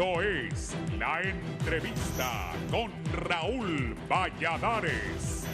Esto es La Entrevista con Raúl Valladares.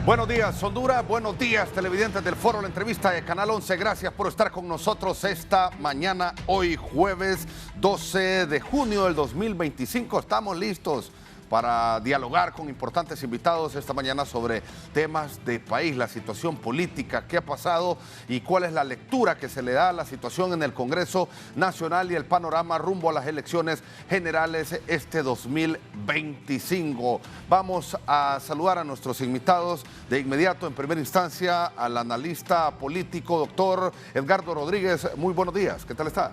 Buenos días, Honduras. Buenos días, televidentes del Foro La Entrevista de Canal 11. Gracias por estar con nosotros esta mañana, hoy jueves 12 de junio del 2025. Estamos listos para dialogar con importantes invitados esta mañana sobre temas de país, la situación política, qué ha pasado y cuál es la lectura que se le da a la situación en el Congreso Nacional y el panorama rumbo a las elecciones generales este 2025. Vamos a saludar a nuestros invitados de inmediato. En primera instancia, al analista político, doctor Edgardo Rodríguez. Muy buenos días, ¿qué tal está?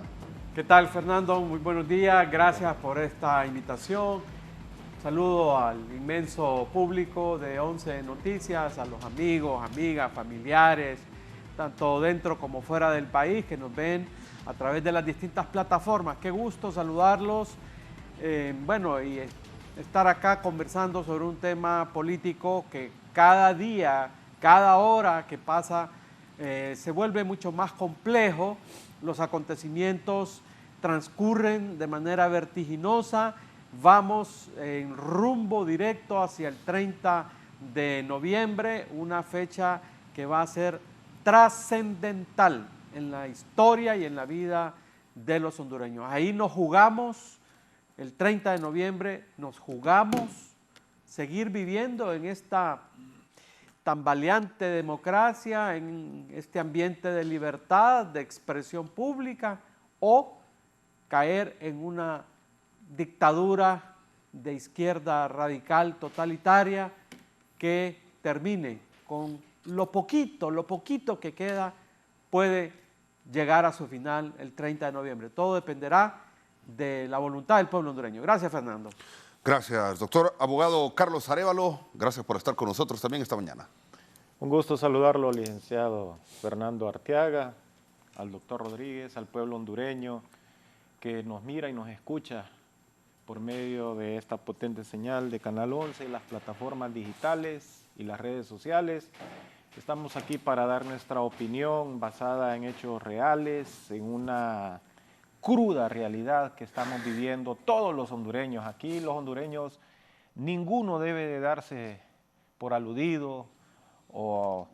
¿Qué tal, Fernando? Muy buenos días, gracias por esta invitación. Saludo al inmenso público de 11 Noticias, a los amigos, amigas, familiares, tanto dentro como fuera del país, que nos ven a través de las distintas plataformas. Qué gusto saludarlos, y estar acá conversando sobre un tema político que cada día, cada hora que pasa, se vuelve mucho más complejo. Los acontecimientos transcurren de manera vertiginosa. Vamos en rumbo directo hacia el 30 de noviembre, una fecha que va a ser trascendental en la historia y en la vida de los hondureños. Ahí nos jugamos, el 30 de noviembre, nos jugamos seguir viviendo en esta tambaleante democracia, en este ambiente de libertad, de expresión pública, o caer en una dictadura de izquierda radical, totalitaria, que termine con lo poquito que queda, puede llegar a su final el 30 de noviembre. Todo dependerá de la voluntad del pueblo hondureño. Gracias, Fernando. Gracias, doctor. Abogado Carlos Arévalo, gracias por estar con nosotros también esta mañana. Un gusto saludarlo, licenciado Fernando Arteaga, al doctor Rodríguez, al pueblo hondureño, que nos mira y nos escucha por medio de esta potente señal de Canal 11, las plataformas digitales y las redes sociales. Estamos aquí para dar nuestra opinión basada en hechos reales, en una cruda realidad que estamos viviendo todos los hondureños. Aquí los hondureños, ninguno debe de darse por aludido o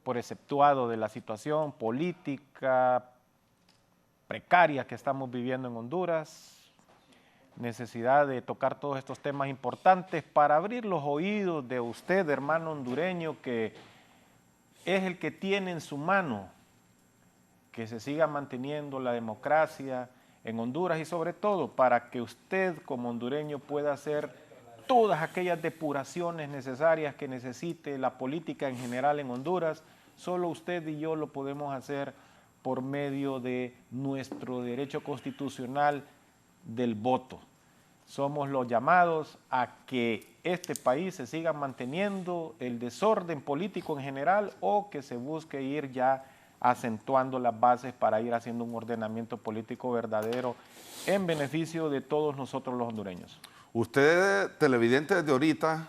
por exceptuado de la situación política precaria que estamos viviendo en Honduras. Necesidad de tocar todos estos temas importantes para abrir los oídos de usted, hermano hondureño, que es el que tiene en su mano que se siga manteniendo la democracia en Honduras y sobre todo para que usted como hondureño pueda hacer todas aquellas depuraciones necesarias que necesite la política en general en Honduras. Solo usted y yo lo podemos hacer por medio de nuestro derecho constitucional del voto. Somos los llamados a que este país se siga manteniendo el desorden político en general o que se busque ir ya acentuando las bases para ir haciendo un ordenamiento político verdadero en beneficio de todos nosotros los hondureños. Usted, televidente desde ahorita,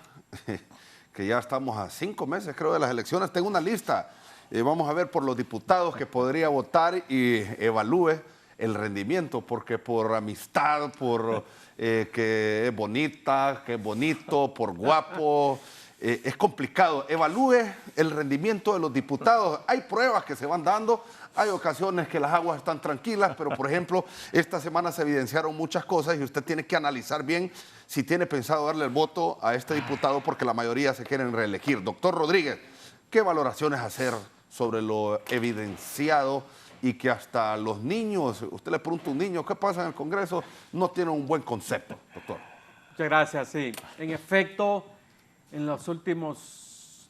que ya estamos a 5 meses creo de las elecciones, tengo una lista. Vamos a ver por los diputados que podría votar y evalúe el rendimiento, porque por amistad, por que es bonita, que es bonito, por guapo, es complicado. Evalúe el rendimiento de los diputados. Hay pruebas que se van dando, hay ocasiones que las aguas están tranquilas, pero por ejemplo, esta semana se evidenciaron muchas cosas y usted tiene que analizar bien si tiene pensado darle el voto a este diputado porque la mayoría se quieren reelegir. Doctor Rodríguez, ¿qué valoraciones hacer sobre lo evidenciado y que hasta los niños, usted le pregunta a un niño qué pasa en el Congreso, no tiene un buen concepto, doctor? Muchas gracias, sí. En efecto, en las últimas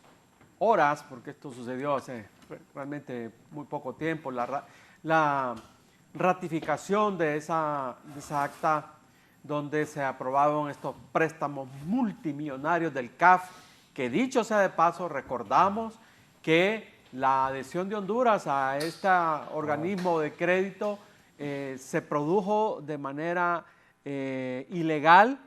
horas, porque esto sucedió hace realmente muy poco tiempo, la ratificación de esa acta donde se aprobaron estos préstamos multimillonarios del CAF, que dicho sea de paso, recordamos que la adhesión de Honduras a este organismo de crédito se produjo de manera ilegal,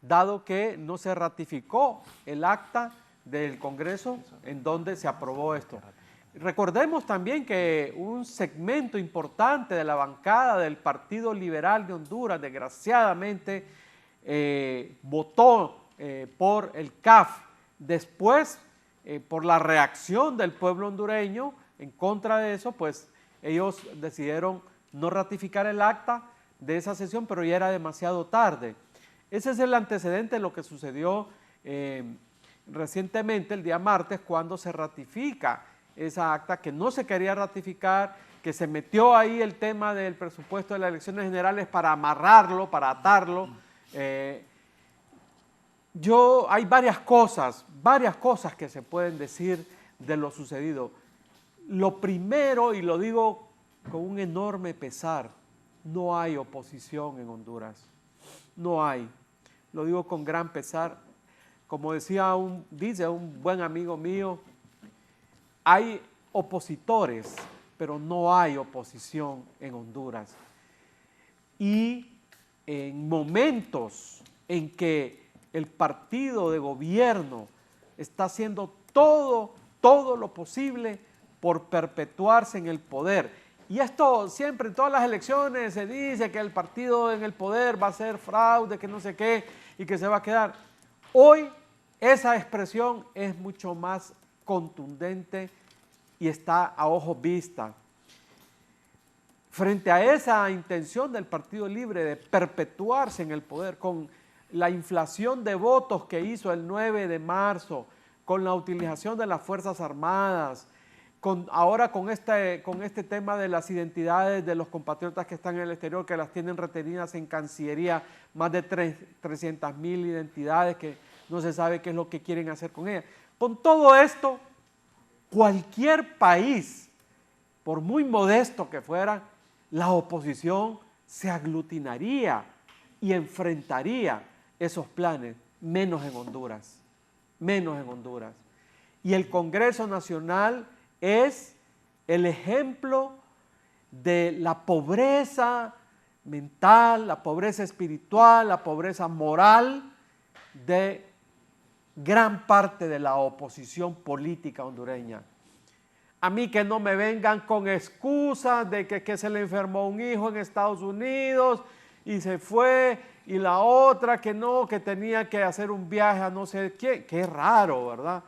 dado que no se ratificó el acta del Congreso en donde se aprobó esto. Recordemos también que un segmento importante de la bancada del Partido Liberal de Honduras, desgraciadamente, votó por el CAF. Después, por la reacción del pueblo hondureño en contra de eso, pues ellos decidieron no ratificar el acta de esa sesión, pero ya era demasiado tarde. Ese es el antecedente de lo que sucedió recientemente, el día martes, cuando se ratifica esa acta que no se quería ratificar, que se metió ahí el tema del presupuesto de las elecciones generales para amarrarlo, para atarlo. Hay varias cosas que se pueden decir de lo sucedido. Lo primero, y lo digo con un enorme pesar, no hay oposición en Honduras. No hay. Lo digo con gran pesar. Como dice un buen amigo mío, hay opositores, pero no hay oposición en Honduras. Y en momentos en que el partido de gobierno está haciendo todo lo posible por perpetuarse en el poder. Y esto siempre en todas las elecciones se dice que el partido en el poder va a hacer fraude, que no sé qué, y que se va a quedar. Hoy esa expresión es mucho más contundente y está a ojos vista. Frente a esa intención del Partido Libre de perpetuarse en el poder con la inflación de votos que hizo el 9 de marzo, con la utilización de las Fuerzas Armadas, ahora con este tema de las identidades de los compatriotas que están en el exterior, que las tienen retenidas en Cancillería, más de 300,000 identidades que no se sabe qué es lo que quieren hacer con ellas. Con todo esto, cualquier país, por muy modesto que fuera, la oposición se aglutinaría y enfrentaría esos planes, menos en Honduras. Y el Congreso Nacional es el ejemplo de la pobreza, mental, la pobreza espiritual, la pobreza moral de gran parte de la oposición política hondureña. A mí que no me vengan con excusas de que se le enfermó un hijo en Estados Unidos y se fue, y la otra que no, que tenía que hacer un viaje a no sé qué. Qué raro, ¿verdad?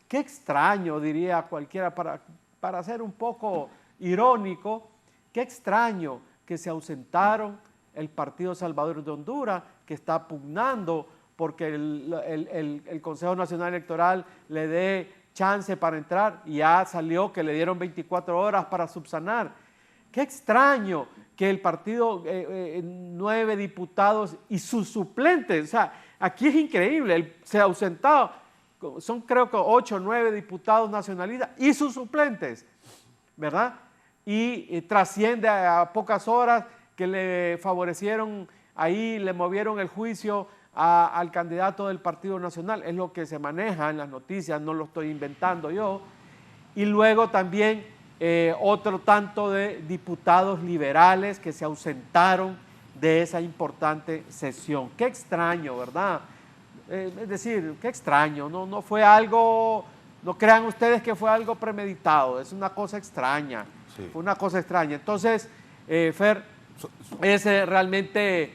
Qué extraño, diría cualquiera, para ser un poco irónico, qué extraño que se ausentaron el Partido Salvador de Honduras, que está pugnando porque el Consejo Nacional Electoral le dé chance para entrar, y ya salió que le dieron 24 horas para subsanar. Qué extraño que el partido, 9 diputados y sus suplentes, o sea, aquí es increíble, se ha ausentado, son creo que 8 o 9 diputados nacionalistas y sus suplentes, ¿verdad? Y trasciende a pocas horas que le favorecieron, ahí le movieron el juicio al candidato del Partido Nacional, es lo que se maneja en las noticias, no lo estoy inventando yo. Y luego también otro tanto de diputados liberales que se ausentaron de esa importante sesión. Qué extraño, ¿verdad? Es decir, qué extraño, no fue algo, no crean ustedes que fue algo premeditado, es una cosa extraña, sí. Fue una cosa extraña. Entonces, Fer, es realmente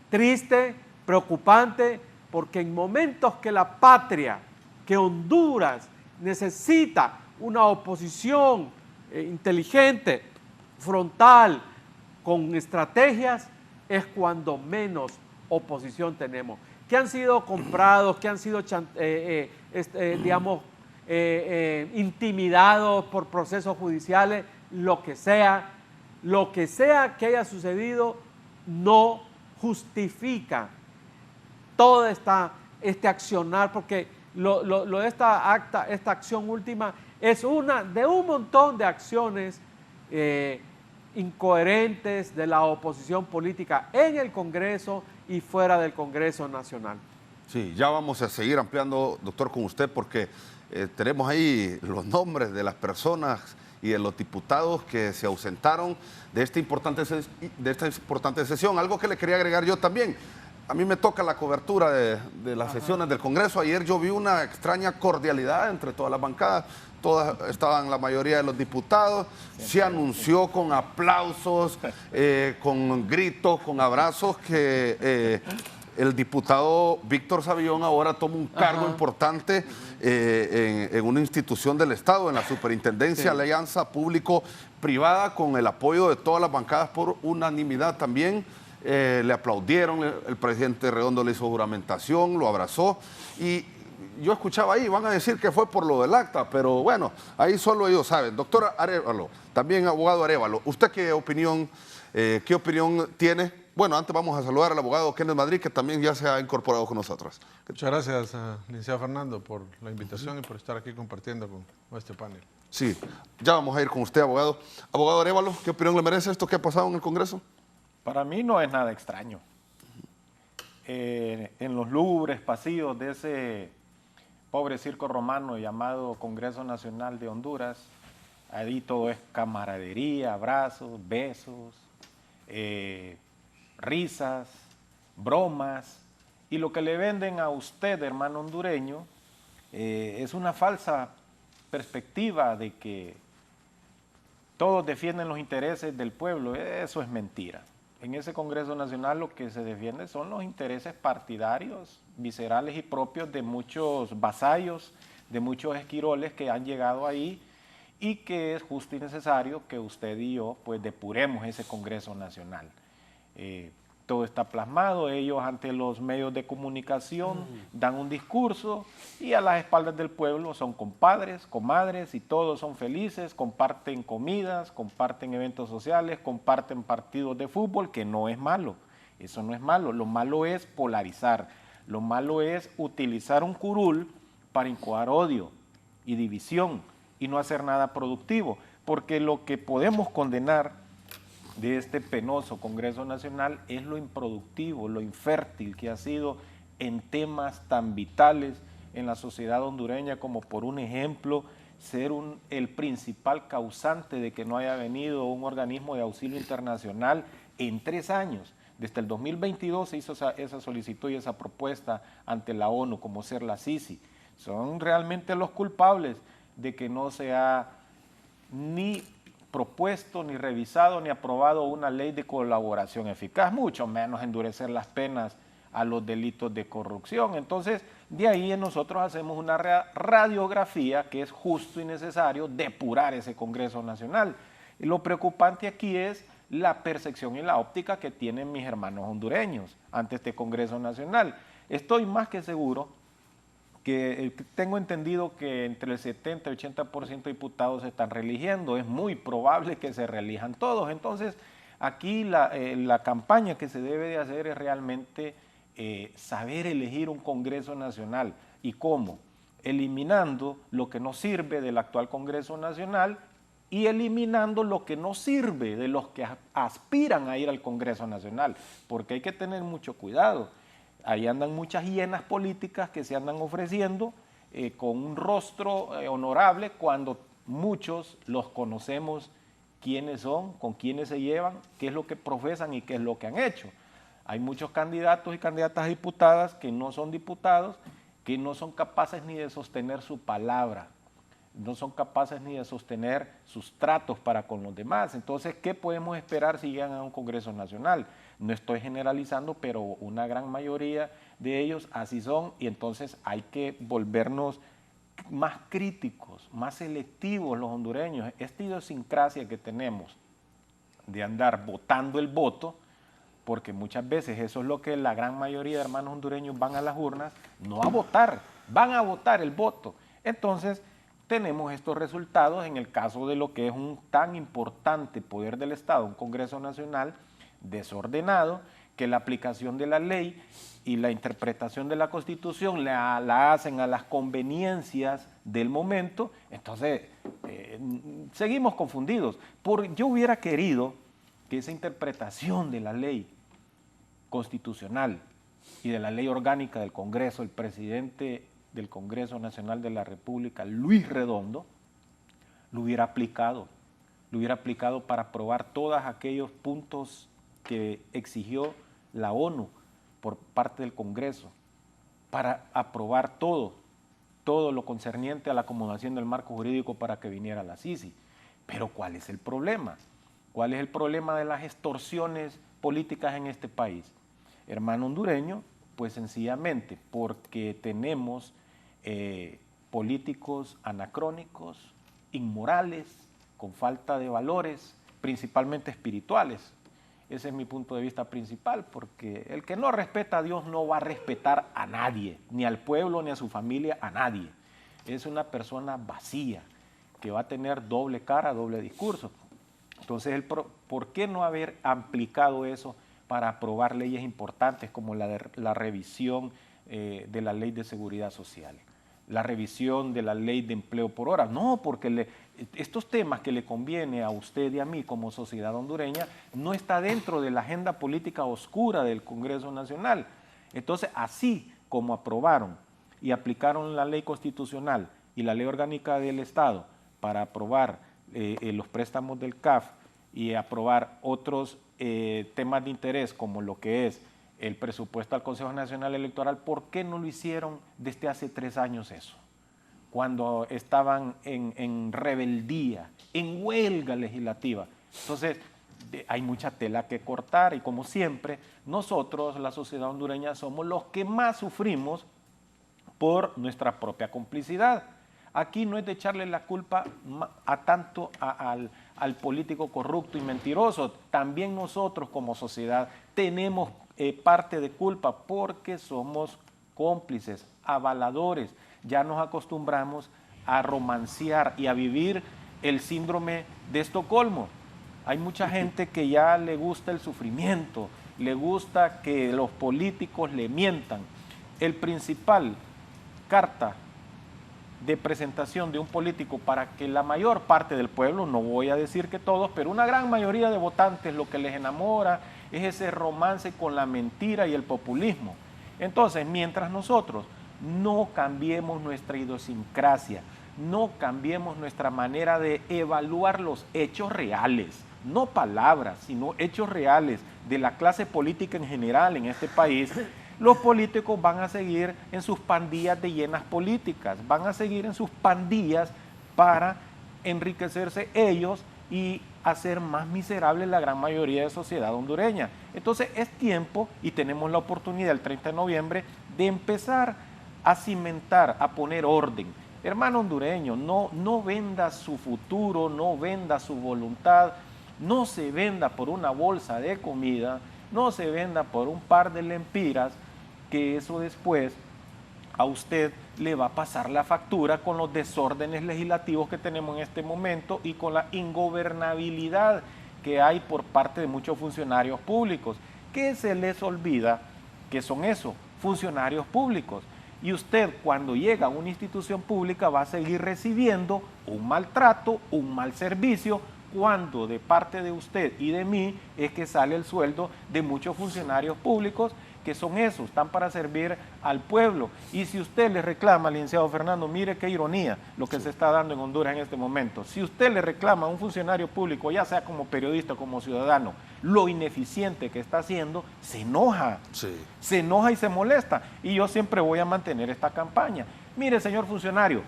triste, preocupante, porque en momentos que la patria, que Honduras necesita una oposición inteligente, frontal, con estrategias, es cuando menos oposición tenemos. Que han sido comprados, que han sido, intimidados por procesos judiciales, lo que sea que haya sucedido, no justifica todo este accionar, porque esta acción última es una de un montón de acciones incoherentes de la oposición política en el Congreso y fuera del Congreso Nacional. Sí, ya vamos a seguir ampliando, doctor, con usted, porque tenemos ahí los nombres de las personas y de los diputados que se ausentaron de esta importante sesión. Algo que le quería agregar yo también. A mí me toca la cobertura de las sesiones del Congreso. Ayer yo vi una extraña cordialidad entre todas las bancadas. Estaban la mayoría de los diputados. Se anunció con aplausos, con gritos, con abrazos que el diputado Víctor Savillón ahora toma un cargo importante en una institución del Estado, en la Superintendencia Alianza Público-Privada, con el apoyo de todas las bancadas por unanimidad también. Le aplaudieron, el presidente Redondo le hizo juramentación, lo abrazó, y yo escuchaba ahí, van a decir que fue por lo del acta, pero bueno, ahí solo ellos saben. Doctor Arévalo, también abogado Arévalo, ¿usted qué opinión tiene? Bueno, antes vamos a saludar al abogado Kenneth Madrid, que también ya se ha incorporado con nosotros. Muchas gracias, licenciado Fernando, por la invitación y por estar aquí compartiendo con este panel. Sí, ya vamos a ir con usted, abogado. Abogado Arévalo, ¿qué opinión le merece esto que ha pasado en el Congreso? Para mí no es nada extraño. En los lúgubres pasillos de ese pobre circo romano llamado Congreso Nacional de Honduras, ahí todo es camaradería, abrazos, besos, risas, bromas, y lo que le venden a usted, hermano hondureño, es una falsa perspectiva de que todos defienden los intereses del pueblo. Eso es mentira. En ese Congreso Nacional lo que se defiende son los intereses partidarios, viscerales y propios de muchos vasallos, de muchos esquiroles que han llegado ahí, y que es justo y necesario que usted y yo pues depuremos ese Congreso Nacional. Todo está plasmado, ellos ante los medios de comunicación dan un discurso y a las espaldas del pueblo son compadres, comadres y todos son felices, comparten comidas, comparten eventos sociales, comparten partidos de fútbol, que no es malo, eso no es malo. Lo malo es polarizar, lo malo es utilizar un curul para incoar odio y división y no hacer nada productivo, porque lo que podemos condenar de este penoso Congreso Nacional es lo improductivo, lo infértil que ha sido en temas tan vitales en la sociedad hondureña, como por un ejemplo ser el principal causante de que no haya venido un organismo de auxilio internacional en 3 años. Desde el 2022 se hizo esa solicitud y esa propuesta ante la ONU, como ser la Sisi. Son realmente los culpables de que no se ha ni propuesto, ni revisado, ni aprobado una ley de colaboración eficaz, mucho menos endurecer las penas a los delitos de corrupción. Entonces, de ahí nosotros hacemos una radiografía que es justo y necesario depurar ese Congreso Nacional. Y lo preocupante aquí es la percepción y la óptica que tienen mis hermanos hondureños ante este Congreso Nacional. Estoy más que seguro que tengo entendido que entre el 70 y 80% de diputados se están reeligiendo. Es muy probable que se reelijan todos. Entonces, aquí la campaña que se debe de hacer es realmente saber elegir un Congreso Nacional. ¿Y cómo? Eliminando lo que no sirve del actual Congreso Nacional y eliminando lo que no sirve de los que aspiran a ir al Congreso Nacional, porque hay que tener mucho cuidado. Ahí andan muchas hienas políticas que se andan ofreciendo con un rostro honorable cuando muchos los conocemos quiénes son, con quiénes se llevan, qué es lo que profesan y qué es lo que han hecho. Hay muchos candidatos y candidatas a diputadas que no son diputados, que no son capaces ni de sostener su palabra, no son capaces ni de sostener sus tratos para con los demás. Entonces, ¿qué podemos esperar si llegan a un Congreso Nacional? No estoy generalizando, pero una gran mayoría de ellos así son, y entonces hay que volvernos más críticos, más selectivos los hondureños. Esta idiosincrasia que tenemos de andar votando el voto, porque muchas veces eso es lo que la gran mayoría de hermanos hondureños van a las urnas, no a votar, van a votar el voto. Entonces, tenemos estos resultados en el caso de lo que es un tan importante poder del Estado, un Congreso Nacional desordenado, que la aplicación de la ley y la interpretación de la Constitución la hacen a las conveniencias del momento. Entonces, seguimos confundidos. Yo hubiera querido que esa interpretación de la ley constitucional y de la ley orgánica del Congreso, el presidente del Congreso Nacional de la República, Luis Redondo, lo hubiera aplicado para aprobar todos aquellos puntos que exigió la ONU por parte del Congreso, para aprobar todo lo concerniente a la acomodación del marco jurídico para que viniera la Sisi. Pero ¿cuál es el problema? ¿Cuál es el problema de las extorsiones políticas en este país? Hermano hondureño, pues sencillamente porque tenemos políticos anacrónicos, inmorales, con falta de valores, principalmente espirituales. Ese es mi punto de vista principal, porque el que no respeta a Dios no va a respetar a nadie, ni al pueblo, ni a su familia, a nadie. Es una persona vacía, que va a tener doble cara, doble discurso. Entonces, ¿por qué no haber aplicado eso para aprobar leyes importantes como la revisión de la Ley de Seguridad Social, la revisión de la Ley de Empleo por Hora? No, porque estos temas que le conviene a usted y a mí como sociedad hondureña no está dentro de la agenda política oscura del Congreso Nacional. Entonces, así como aprobaron y aplicaron la ley constitucional y la ley orgánica del Estado para aprobar los préstamos del CAF y aprobar otros temas de interés como lo que es el presupuesto al Consejo Nacional Electoral, ¿por qué no lo hicieron desde hace 3 años eso? Cuando estaban en rebeldía, en huelga legislativa. Entonces, hay mucha tela que cortar y como siempre, nosotros, la sociedad hondureña, somos los que más sufrimos por nuestra propia complicidad. Aquí no es de echarle la culpa tanto al político corrupto y mentiroso. También nosotros como sociedad tenemos parte de culpa porque somos cómplices, avaladores. Ya nos acostumbramos a romancear y a vivir el síndrome de Estocolmo. Hay mucha gente que ya le gusta el sufrimiento, le gusta que los políticos le mientan. El principal carta de presentación de un político para que la mayor parte del pueblo, no voy a decir que todos, pero una gran mayoría de votantes, lo que les enamora es ese romance con la mentira y el populismo. Entonces, mientras nosotros no cambiemos nuestra idiosincrasia, no cambiemos nuestra manera de evaluar los hechos reales, no palabras, sino hechos reales de la clase política en general en este país, los políticos van a seguir en sus pandillas de llenas políticas, van a seguir en sus pandillas para enriquecerse ellos y hacer más miserable la gran mayoría de la sociedad hondureña. Entonces es tiempo, y tenemos la oportunidad el 30 de noviembre, de empezar a cimentar, a poner orden. Hermano hondureño, no venda su futuro, no venda su voluntad, no se venda por una bolsa de comida, no se venda por un par de lempiras, que eso después a usted le va a pasar la factura con los desórdenes legislativos que tenemos en este momento y con la ingobernabilidad que hay por parte de muchos funcionarios públicos, que se les olvida que son eso, funcionarios públicos. Y usted, cuando llega a una institución pública, va a seguir recibiendo un maltrato, un mal servicio, cuando de parte de usted y de mí es que sale el sueldo de muchos funcionarios públicos, que son esos, están para servir al pueblo. Y si usted le reclama, licenciado Fernando, mire qué ironía lo que se está dando en Honduras en este momento. Si usted le reclama a un funcionario público, ya sea como periodista, como ciudadano, lo ineficiente que está haciendo, se enoja. Sí. Se enoja y se molesta. Y yo siempre voy a mantener esta campaña. Mire, señor funcionario,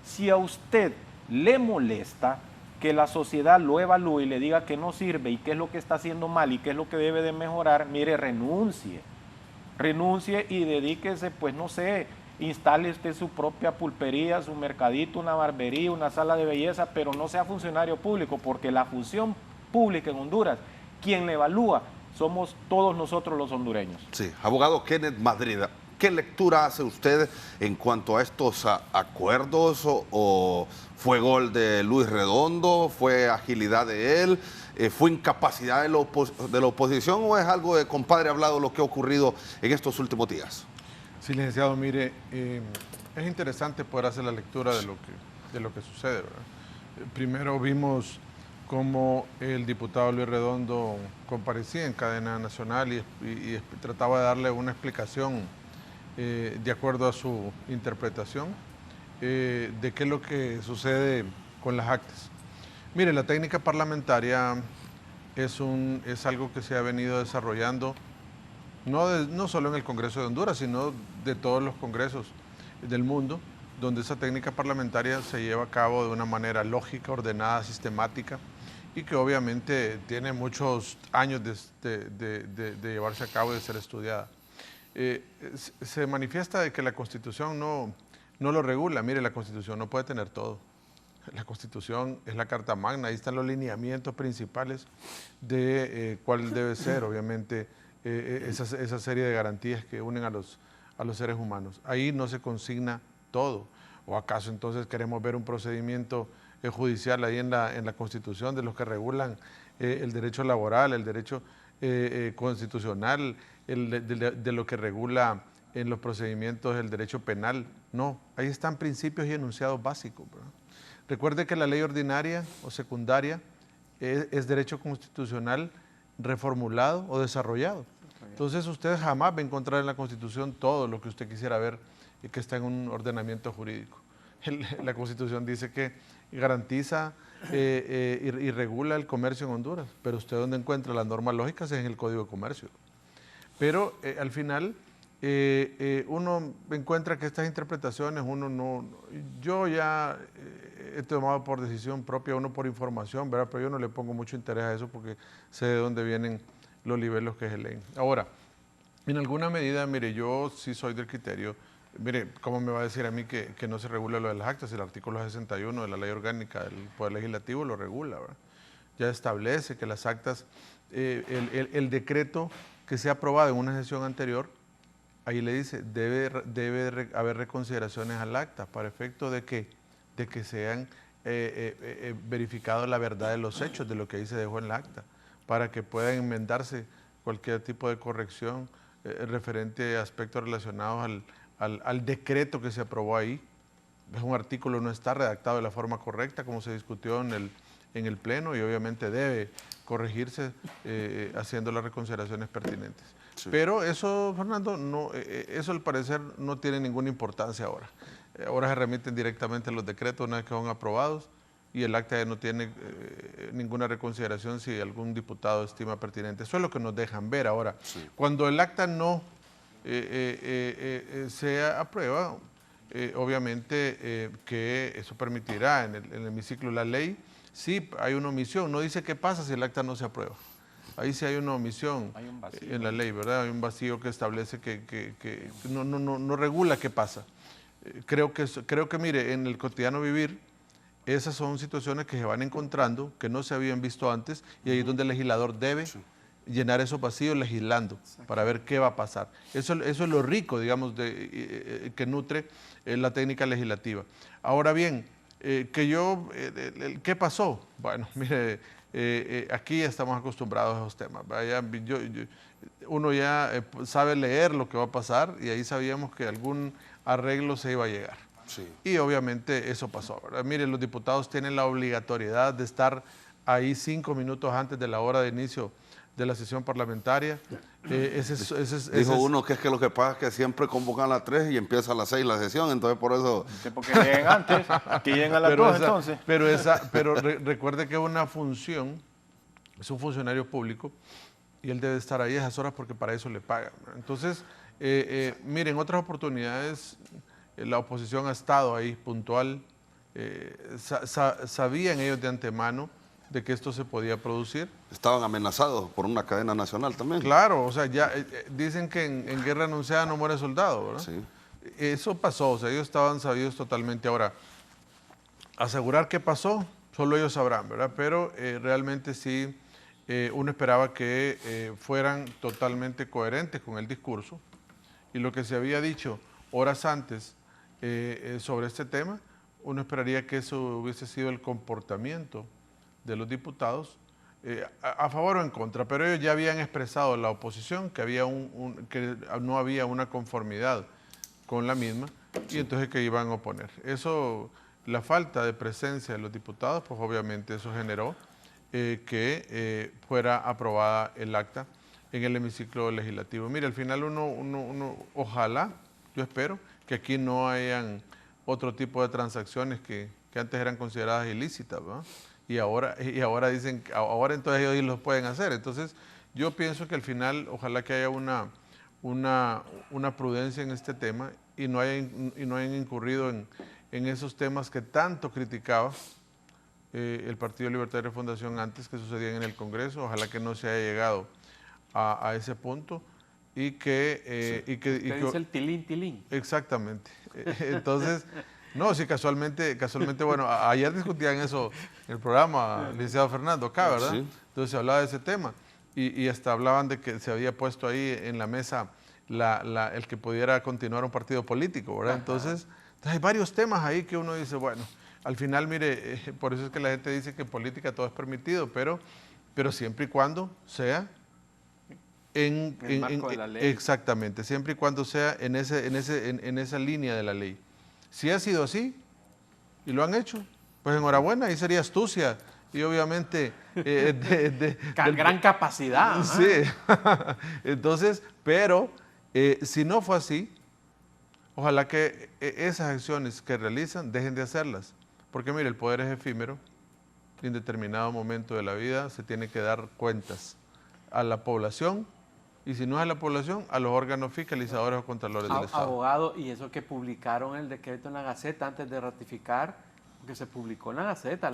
si a usted le molesta que la sociedad lo evalúe y le diga que no sirve y qué es lo que está haciendo mal y qué es lo que debe de mejorar, mire, renuncie y dedíquese, pues no sé, instale usted su propia pulpería, su mercadito, una barbería, una sala de belleza, pero no sea funcionario público, porque la función pública en Honduras, quien la evalúa, somos todos nosotros los hondureños. Sí, abogado Kenneth Madrid, ¿qué lectura hace usted en cuanto a estos acuerdos? ¿O fue gol de Luis Redondo? ¿Fue agilidad de él? ¿Fue incapacidad de la oposición? ¿O es algo de compadre hablado lo que ha ocurrido en estos últimos días? Sí, licenciado, mire, es interesante poder hacer la lectura de lo que sucede, ¿verdad? Primero vimos cómo el diputado Luis Redondo comparecía en cadena nacional y trataba de darle una explicación de acuerdo a su interpretación de qué es lo que sucede con las actas. Mire, la técnica parlamentaria es algo que se ha venido desarrollando no solo en el Congreso de Honduras, sino de todos los congresos del mundo, donde esa técnica parlamentaria se lleva a cabo de una manera lógica, ordenada, sistemática, y que obviamente tiene muchos años de llevarse a cabo y de ser estudiada. Se manifiesta de que la Constitución no lo regula. Mire, la Constitución no puede tener todo. La Constitución es la Carta Magna, ahí están los lineamientos principales de cuál debe ser, obviamente, esa serie de garantías que unen a los seres humanos. Ahí no se consigna todo. ¿O acaso entonces queremos ver un procedimiento judicial ahí en la Constitución de los que regulan el derecho laboral, el derecho constitucional, de lo que regula en los procedimientos el derecho penal? No, ahí están principios y enunciados básicos, ¿verdad? Recuerde que la ley ordinaria o secundaria es derecho constitucional reformulado o desarrollado. Entonces usted jamás va a encontrar en la Constitución todo lo que usted quisiera ver y que está en un ordenamiento jurídico. La Constitución dice que garantiza y regula el comercio en Honduras, pero usted donde encuentra las normas lógicas es en el Código de Comercio. Pero al final uno encuentra que estas interpretaciones, yo ya he tomado por decisión propia, uno por información, ¿verdad? Pero yo no le pongo mucho interés a eso porque sé de dónde vienen los libelos que se leen. Ahora, en alguna medida, mire, yo sí soy del criterio, mire, ¿cómo me va a decir a mí que no se regula lo de las actas? El artículo 61 de la Ley Orgánica del Poder Legislativo lo regula, ¿verdad? Ya establece que las actas, el decreto que sea aprobado en una sesión anterior, ahí le dice, debe haber reconsideraciones al acta para efecto de que sean verificado la verdad de los hechos, de lo que ahí se dejó en la acta, para que puedan enmendarse cualquier tipo de corrección referente a aspectos relacionados al decreto que se aprobó ahí. Un artículo no está redactado de la forma correcta como se discutió en el Pleno y obviamente debe corregirse haciendo las reconsideraciones pertinentes. Sí. Pero eso, Fernando, eso al parecer no tiene ninguna importancia ahora. Ahora se remiten directamente los decretos una vez que son aprobados y el acta ya no tiene ninguna reconsideración si algún diputado estima pertinente. Eso es lo que nos dejan ver ahora. Sí. Cuando el acta no se aprueba, obviamente que eso permitirá en el hemiciclo la ley. Sí, hay una omisión. No dice qué pasa si el acta no se aprueba. Ahí sí hay una omisión en la ley, ¿verdad? Hay un vacío que establece que no regula qué pasa. Creo que, mire, en el cotidiano vivir, esas son situaciones que se van encontrando, que no se habían visto antes, y ahí es donde el legislador debe llenar esos vacíos legislando para ver qué va a pasar. Eso es lo rico, digamos, que nutre la técnica legislativa. Ahora bien, ¿qué pasó? Bueno, mire, aquí ya estamos acostumbrados a esos temas. Uno ya sabe leer lo que va a pasar y ahí sabíamos que algún arreglo se iba a llegar. Sí. Y obviamente eso pasó, ¿verdad? Miren, los diputados tienen la obligatoriedad de estar ahí 5 minutos antes de la hora de inicio de la sesión parlamentaria. Dijo uno que es que lo que pasa es que siempre convocan a las 3 y empieza a las 6 la sesión, entonces por eso... Porque lleguen antes, que lleguen a las 2 entonces. Pero recuerde que una función, es un funcionario público y él debe estar ahí a esas horas porque para eso le pagan. Entonces, miren, otras oportunidades, la oposición ha estado ahí puntual, sabían ellos de antemano de que esto se podía producir. Estaban amenazados por una cadena nacional también. Claro, o sea, ya dicen que en guerra anunciada no muere soldado, ¿verdad? Sí. Eso pasó, o sea, ellos estaban sabidos totalmente. Ahora, asegurar qué pasó, solo ellos sabrán, ¿verdad? Pero realmente sí, uno esperaba que fueran totalmente coherentes con el discurso y lo que se había dicho horas antes sobre este tema, uno esperaría que eso hubiese sido el comportamiento de los diputados, a favor o en contra, pero ellos ya habían expresado la oposición que que no había una conformidad con la misma y entonces que iban a oponer. Eso, la falta de presencia de los diputados, pues obviamente eso generó que fuera aprobada el acta en el hemiciclo legislativo. Mire, al final uno ojalá, yo espero, que aquí no hayan otro tipo de transacciones que antes eran consideradas ilícitas, ¿verdad? Y ahora dicen, ahora entonces ellos los pueden hacer. Entonces, yo pienso que al final, ojalá que haya una prudencia en este tema y no hayan incurrido en esos temas que tanto criticaba el Partido Libertario de Fundación antes que sucedían en el Congreso. Ojalá que no se haya llegado a ese punto y que... dice el tilín, tilín. Exactamente. Entonces... No, sí, casualmente, bueno, ayer discutían eso en el programa, licenciado Fernando, acá, ¿verdad? Sí. Entonces se hablaba de ese tema y hasta hablaban de que se había puesto ahí en la mesa el que pudiera continuar un partido político, ¿verdad? Entonces hay varios temas ahí que uno dice, bueno, al final, mire, por eso es que la gente dice que en política todo es permitido, pero siempre y cuando sea en el marco de la ley. Exactamente, siempre y cuando sea en esa línea de la ley. Si ha sido así y lo han hecho, pues enhorabuena, ahí sería astucia y obviamente... gran capacidad. ¿No? Sí, entonces, pero si no fue así, ojalá que esas acciones que realizan dejen de hacerlas, porque mire, el poder es efímero, en determinado momento de la vida se tiene que dar cuentas a la población. Y si no es a la población, a los órganos fiscalizadores o contralores del Estado. Abogado, y eso que publicaron el decreto en la Gaceta antes de ratificar, que se publicó en la Gaceta.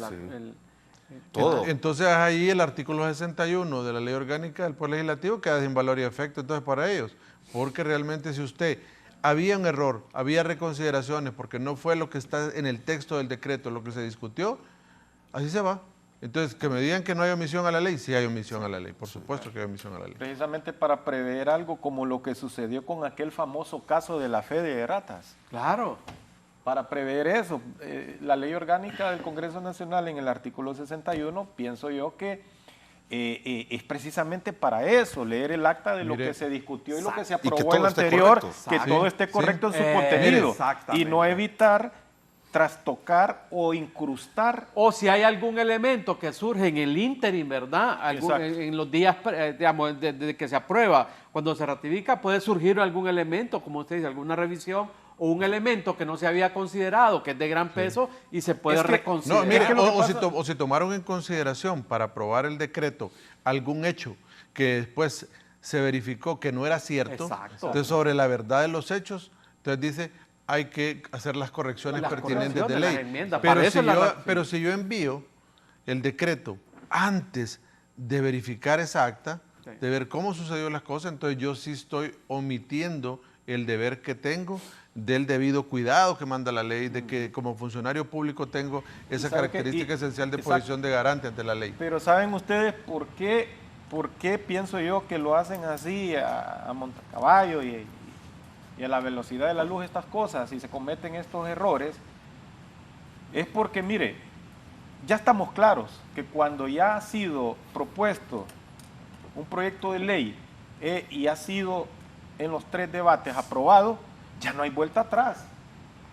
Todo. Entonces ahí el artículo 61 de la Ley Orgánica del Poder Legislativo queda sin valor y efecto entonces para ellos. Porque realmente si usted había un error, había reconsideraciones, porque no fue lo que está en el texto del decreto lo que se discutió, así se va. Entonces, que me digan que no hay omisión a la ley, sí hay omisión a la ley, por supuesto que hay omisión a la ley. Precisamente para prever algo como lo que sucedió con aquel famoso caso de la fe de ratas. Claro. Para prever eso, la ley orgánica del Congreso Nacional en el artículo 61, pienso yo que es precisamente para eso, leer el acta de lo que se discutió y lo que se aprobó en el anterior, que todo esté correcto en su contenido y no evitar trastocar o incrustar. O si hay algún elemento que surge en el ínterin, ¿verdad? En los días, digamos, desde que se aprueba, cuando se ratifica, puede surgir algún elemento, como usted dice, alguna revisión o un elemento que no se había considerado, que es de gran peso y se puede reconsiderar. No, mire, o si tomaron en consideración para aprobar el decreto algún hecho que después se verificó que no era cierto, Exacto. entonces sobre la verdad de los hechos, entonces dice, hay que hacer las correcciones pertinentes de ley. Enmiendas, Pero si yo envío el decreto antes de verificar esa acta, de ver cómo sucedió las cosas, entonces yo sí estoy omitiendo el deber que tengo del debido cuidado que manda la ley, de que como funcionario público tengo esa característica esencial de posición de garante ante la ley. Pero ¿saben ustedes por qué pienso yo que lo hacen así a montacaballo y a la velocidad de la luz estas cosas y se cometen estos errores? Es porque, mire, ya estamos claros que cuando ya ha sido propuesto un proyecto de ley y ha sido en los 3 debates aprobado, ya no hay vuelta atrás.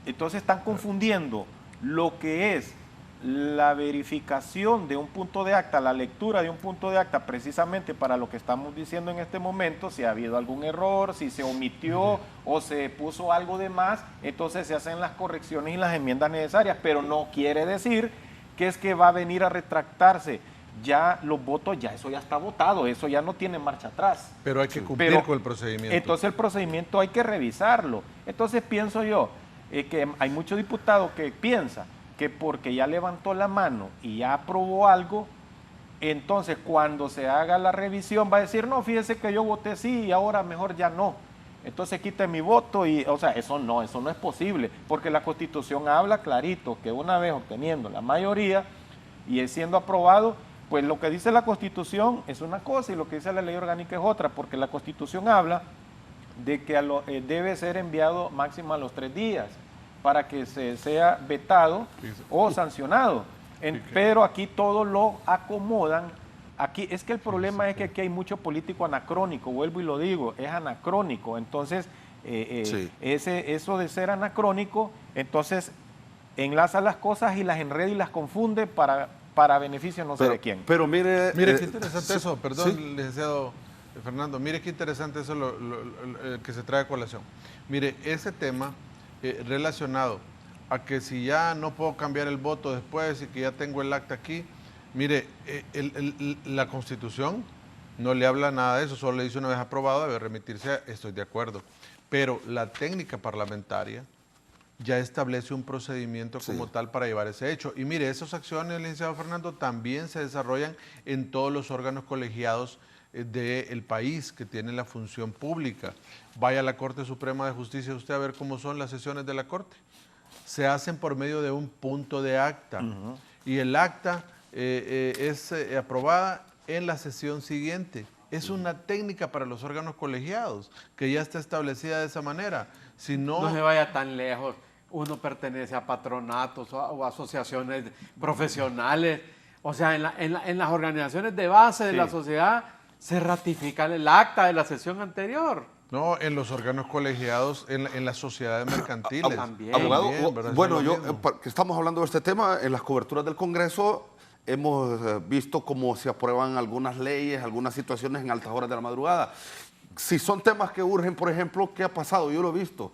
Entonces están confundiendo lo que es la verificación de un punto de acta, la lectura de un punto de acta, precisamente para lo que estamos diciendo en este momento, si ha habido algún error, si se omitió o se puso algo de más, entonces se hacen las correcciones y las enmiendas necesarias, pero no quiere decir que es que va a venir a retractarse. Ya los votos, ya eso ya está votado, eso ya no tiene marcha atrás. Pero hay que cumplir con el procedimiento. Entonces el procedimiento hay que revisarlo. Entonces pienso yo que hay muchos diputados que piensan que porque ya levantó la mano y ya aprobó algo, entonces cuando se haga la revisión va a decir, no, fíjese que yo voté sí y ahora mejor ya no. Entonces quite mi voto y, o sea, eso no es posible, porque la Constitución habla clarito que una vez obteniendo la mayoría y siendo aprobado, pues lo que dice la Constitución es una cosa y lo que dice la ley orgánica es otra, porque la Constitución habla de que debe ser enviado máximo a los 3 días para que se sea vetado o sancionado. Pero aquí todo lo acomodan. Aquí es que el problema es que aquí hay mucho político anacrónico, vuelvo y lo digo, es anacrónico. Entonces, eso de ser anacrónico, entonces enlaza las cosas y las enreda y las confunde para beneficio no sé de quién. Pero mire qué interesante eso, perdón, licenciado Fernando, mire qué interesante eso que se trae a colación. Mire, ese tema relacionado a que si ya no puedo cambiar el voto después y que ya tengo el acta aquí, mire, la Constitución no le habla nada de eso, solo le dice una vez aprobado, debe remitirse, estoy de acuerdo. Pero la técnica parlamentaria ya establece un procedimiento como tal para llevar ese hecho. Y mire, esas acciones, licenciado Fernando, también se desarrollan en todos los órganos colegiados del país que tienen la función pública. Vaya a la Corte Suprema de Justicia usted a ver cómo son las sesiones de la Corte. Se hacen por medio de un punto de acta. Y el acta es aprobada en la sesión siguiente. Es una técnica para los órganos colegiados que ya está establecida de esa manera. Si no se vaya tan lejos. Uno pertenece a patronatos o asociaciones profesionales. O sea, en las organizaciones de base de la sociedad se ratifica el acta de la sesión anterior. No, en los órganos colegiados, en las sociedades mercantiles. También. Abogado, ¿verdad? bueno, que estamos hablando de este tema, en las coberturas del Congreso hemos visto cómo se aprueban algunas leyes, algunas situaciones en altas horas de la madrugada. Si son temas que urgen, por ejemplo, ¿qué ha pasado? Yo lo he visto.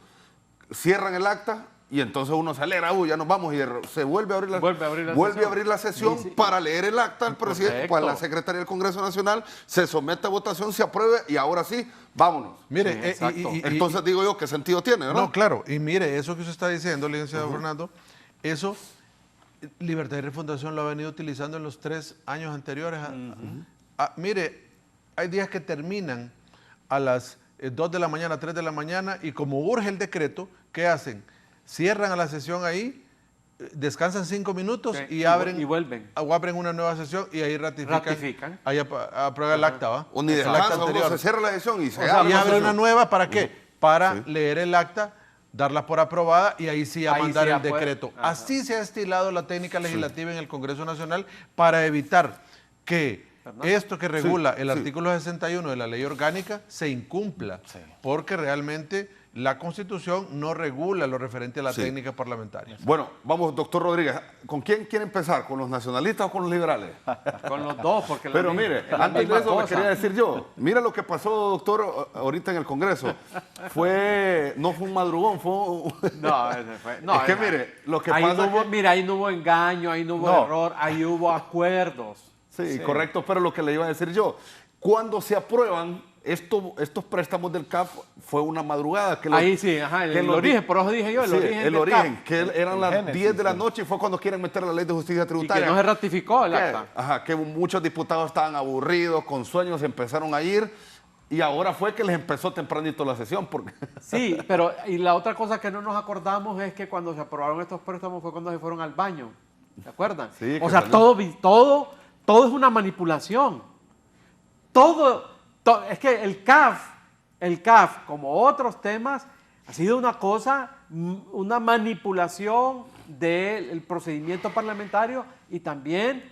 Cierran el acta y entonces uno se alegra, ya nos vamos, y se vuelve a abrir la sesión para leer el acta al presidente, para la secretaria del Congreso Nacional, se somete a votación, se apruebe y ahora sí, vámonos. Mire, entonces digo yo, ¿qué sentido tiene, verdad? No, claro, y mire, eso que usted está diciendo, licenciado Fernando, eso Libertad y Refundación lo ha venido utilizando en los 3 años anteriores. Mire, hay días que terminan a las 2 de la mañana, 3 de la mañana, y como urge el decreto, ¿qué hacen? Cierran a la sesión ahí, descansan 5 minutos y abren y vuelven. O abren una nueva sesión y ahí ratifican. Ahí aprueba el acta, ¿va? O ni descansa, uno se cierra la sesión y se abre una nueva, ¿para qué? Para leer el acta, darla por aprobada y ahí sí a mandar el decreto. Así se ha estilado la técnica legislativa en el Congreso Nacional para evitar que esto que regula el artículo 61 de la ley orgánica se incumpla, porque realmente la Constitución no regula lo referente a la Sí. técnica parlamentaria. Bueno, vamos, doctor Rodríguez, ¿con quién quiere empezar? ¿Con los nacionalistas o con los liberales? Con los dos, porque Pero mire, antes de eso le quería decir yo, mira lo que pasó, doctor, ahorita en el Congreso. No fue un madrugón, No, ese fue. No, es que mire, lo que ahí pasa no hubo, es que... mira, ahí no hubo engaño, ahí no hubo error, ahí hubo acuerdos. Sí, correcto, pero lo que le iba a decir yo, cuando se aprueban estos préstamos del CAF, fue una madrugada. Ahí sí, ajá, el origen, por eso dije yo, el sí, origen el del origen, CAF. que eran las génesis, 10 de la noche y fue cuando quieren meter la ley de justicia Y tributaria. que no se ratificó el Que- acta. Ajá, que muchos diputados estaban aburridos, con sueños, empezaron a ir y ahora fue que les empezó tempranito la sesión. Porque... Sí, pero y la otra cosa que no nos acordamos es que cuando se aprobaron estos préstamos fue cuando se fueron al baño. ¿Se acuerdan? Sí, O que sea, salió. todo es una manipulación. Es que el CAF, como otros temas, ha sido una cosa, una manipulación del procedimiento parlamentario y también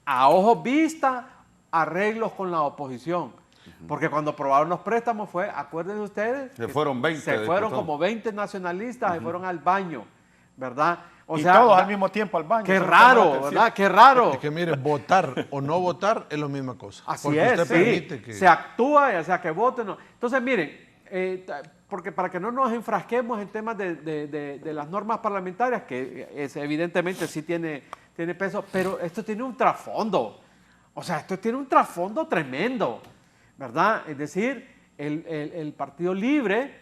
a ojos vista arreglos con la oposición. Porque cuando aprobaron los préstamos fue, acuérdense ustedes, Se fueron 20 se fueron diputados. como 20 nacionalistas, se fueron al baño, ¿verdad? O y sea, todos al mismo tiempo al baño. qué eso es lo que llama la raro, atención. ¿verdad? Qué raro. Es que mire, votar o no votar es la misma cosa. Así Porque es, usted sí. permite que... Se actúa, ya sea que voten o no. Entonces, miren, porque para que no nos enfrasquemos en temas de las normas parlamentarias, que evidentemente sí tiene peso, pero esto tiene un trasfondo. O sea, esto tiene un trasfondo tremendo, ¿verdad? Es decir, el Partido Libre,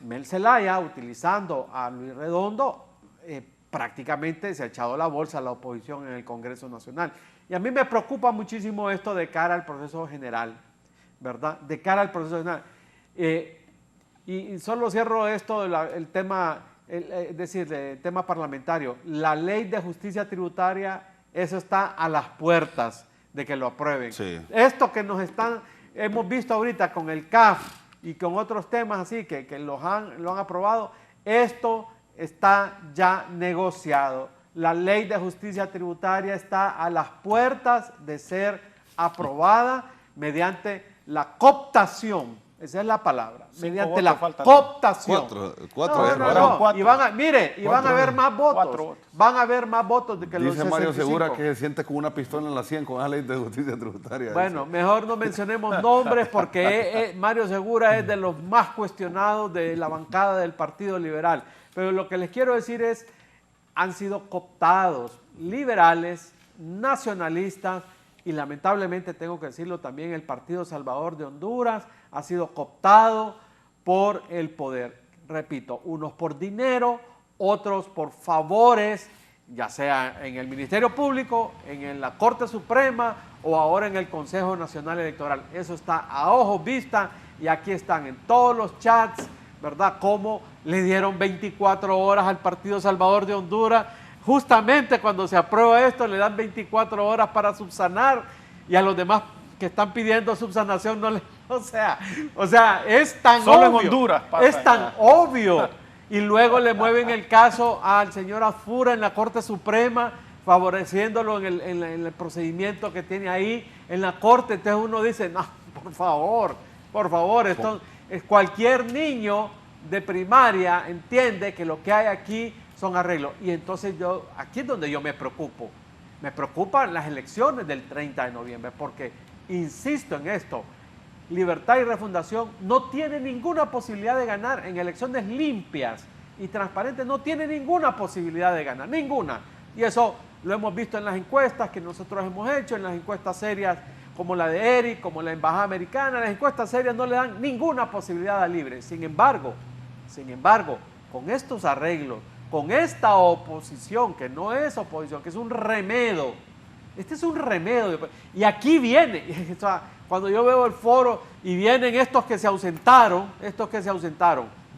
Mel Zelaya, utilizando a Luis Redondo, prácticamente se ha echado la bolsa a la oposición en el Congreso Nacional. Y a mí me preocupa muchísimo esto de cara al proceso general, ¿verdad? De cara al proceso general. Y solo cierro esto, el tema, es decir, el tema parlamentario. La ley de justicia tributaria, eso está a las puertas de que lo aprueben. Sí. Esto que hemos visto ahorita con el CAF y con otros temas así que lo han aprobado, esto está ya negociado. La ley de justicia tributaria está a las puertas de ser aprobada mediante la cooptación. Esa es la palabra. 5 Mediante votos la faltan. cooptación. Cuatro, No, es no, raro. no. Cuatro. Y van a haber más votos. 4 votos. Van a haber más votos de que los Dice Mario 65. Segura que se siente con una pistola en la 100 con esa ley de justicia tributaria. Bueno, mejor no mencionemos nombres porque Mario Segura es de los más cuestionados de la bancada del Partido Liberal. Pero lo que les quiero decir es, han sido cooptados liberales, nacionalistas y lamentablemente tengo que decirlo también, el Partido Salvador de Honduras ha sido cooptado por el poder. Repito, unos por dinero, otros por favores, ya sea en el Ministerio Público, en la Corte Suprema o ahora en el Consejo Nacional Electoral. Eso está a ojos vista y aquí están en todos los chats, ¿verdad? Cómo le dieron 24 horas al Partido Salvador de Honduras. Justamente cuando se aprueba esto le dan 24 horas para subsanar y a los demás que están pidiendo subsanación no le... O sea, es tan Solo en obvio. Honduras pasa Es tan ya. obvio. Y luego le mueven el caso al señor Afura en la Corte Suprema, favoreciéndolo en el procedimiento que tiene ahí en la Corte. Entonces uno dice, no, por favor, esto es cualquier niño de primaria entiende que lo que hay aquí son arreglos. Y entonces aquí es donde yo me preocupo. Me preocupan las elecciones del 30 de noviembre, porque, insisto en esto, Libertad y Refundación no tiene ninguna posibilidad de ganar en elecciones limpias y transparentes, no tiene ninguna posibilidad de ganar, ninguna. Y eso lo hemos visto en las encuestas que nosotros hemos hecho, en las encuestas serias como la de Eric, como la Embajada Americana. Las encuestas serias no le dan ninguna posibilidad a Libre. Sin embargo, con estos arreglos, con esta oposición, que no es oposición, que es un remedio, este es un remedio. Y aquí viene, o sea, cuando yo veo el foro y vienen estos que se ausentaron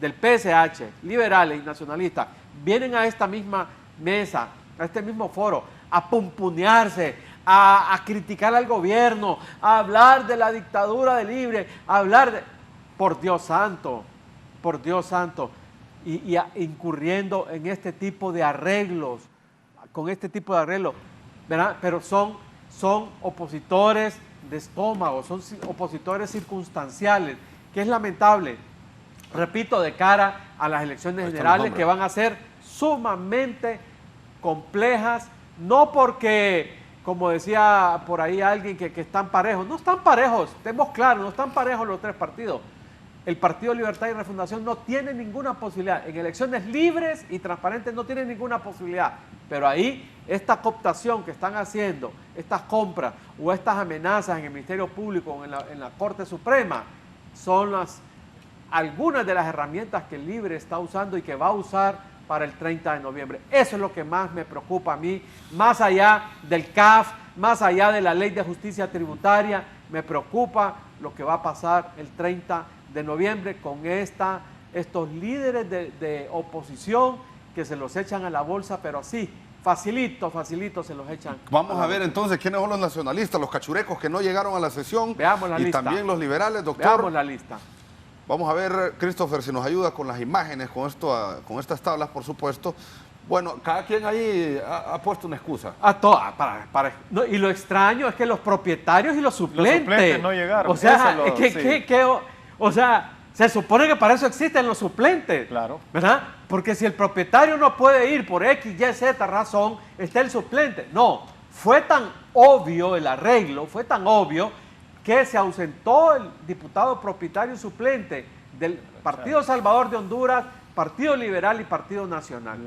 del PSH, liberales y nacionalistas, vienen a esta misma mesa, a este mismo foro, a pomponearse, a criticar al gobierno, a hablar de la dictadura de Libre, a hablar de... Por Dios santo, y incurriendo en este tipo de arreglos, con este tipo de arreglos, ¿verdad? Pero son opositores de estómago, son opositores circunstanciales, que es lamentable. repito, de cara a las elecciones Ahí están los generales nombres. que van a ser sumamente complejas, no porque, como decía por ahí alguien, que están parejos. No están parejos, estemos claros, no están parejos los tres partidos. El Partido Libertad y Refundación no tiene ninguna posibilidad. En elecciones libres y transparentes no tiene ninguna posibilidad. Pero ahí, esta cooptación que están haciendo, estas compras o estas amenazas en el Ministerio Público o en la Corte Suprema, son algunas de las herramientas que el Libre está usando y que va a usar para el 30 de noviembre. Eso es lo que más me preocupa a mí, más allá del CAF, más allá de la Ley de Justicia Tributaria, me preocupa lo que va a pasar el 30 de noviembre con estos líderes de oposición que se los echan a la bolsa, pero así, facilito se los echan. Vamos a ver bolsa. entonces quiénes son los nacionalistas, los cachurecos que no llegaron a la sesión. Veamos la y lista. también los liberales, doctor. Veamos la lista. Vamos a ver, Christopher, si nos ayuda con las imágenes, con estas tablas, por supuesto. Bueno, cada quien ahí ha puesto una excusa. No, y lo extraño es que los propietarios y los suplentes, no llegaron. O sea, Eso o sea, se supone que para eso existen los suplentes. Claro. ¿Verdad? Porque si el propietario no puede ir por X, Y, Z razón, está el suplente. No, fue tan obvio el arreglo, fue tan obvio que se ausentó el diputado propietario suplente del Partido Salvador de Honduras, Partido Liberal y Partido Nacional.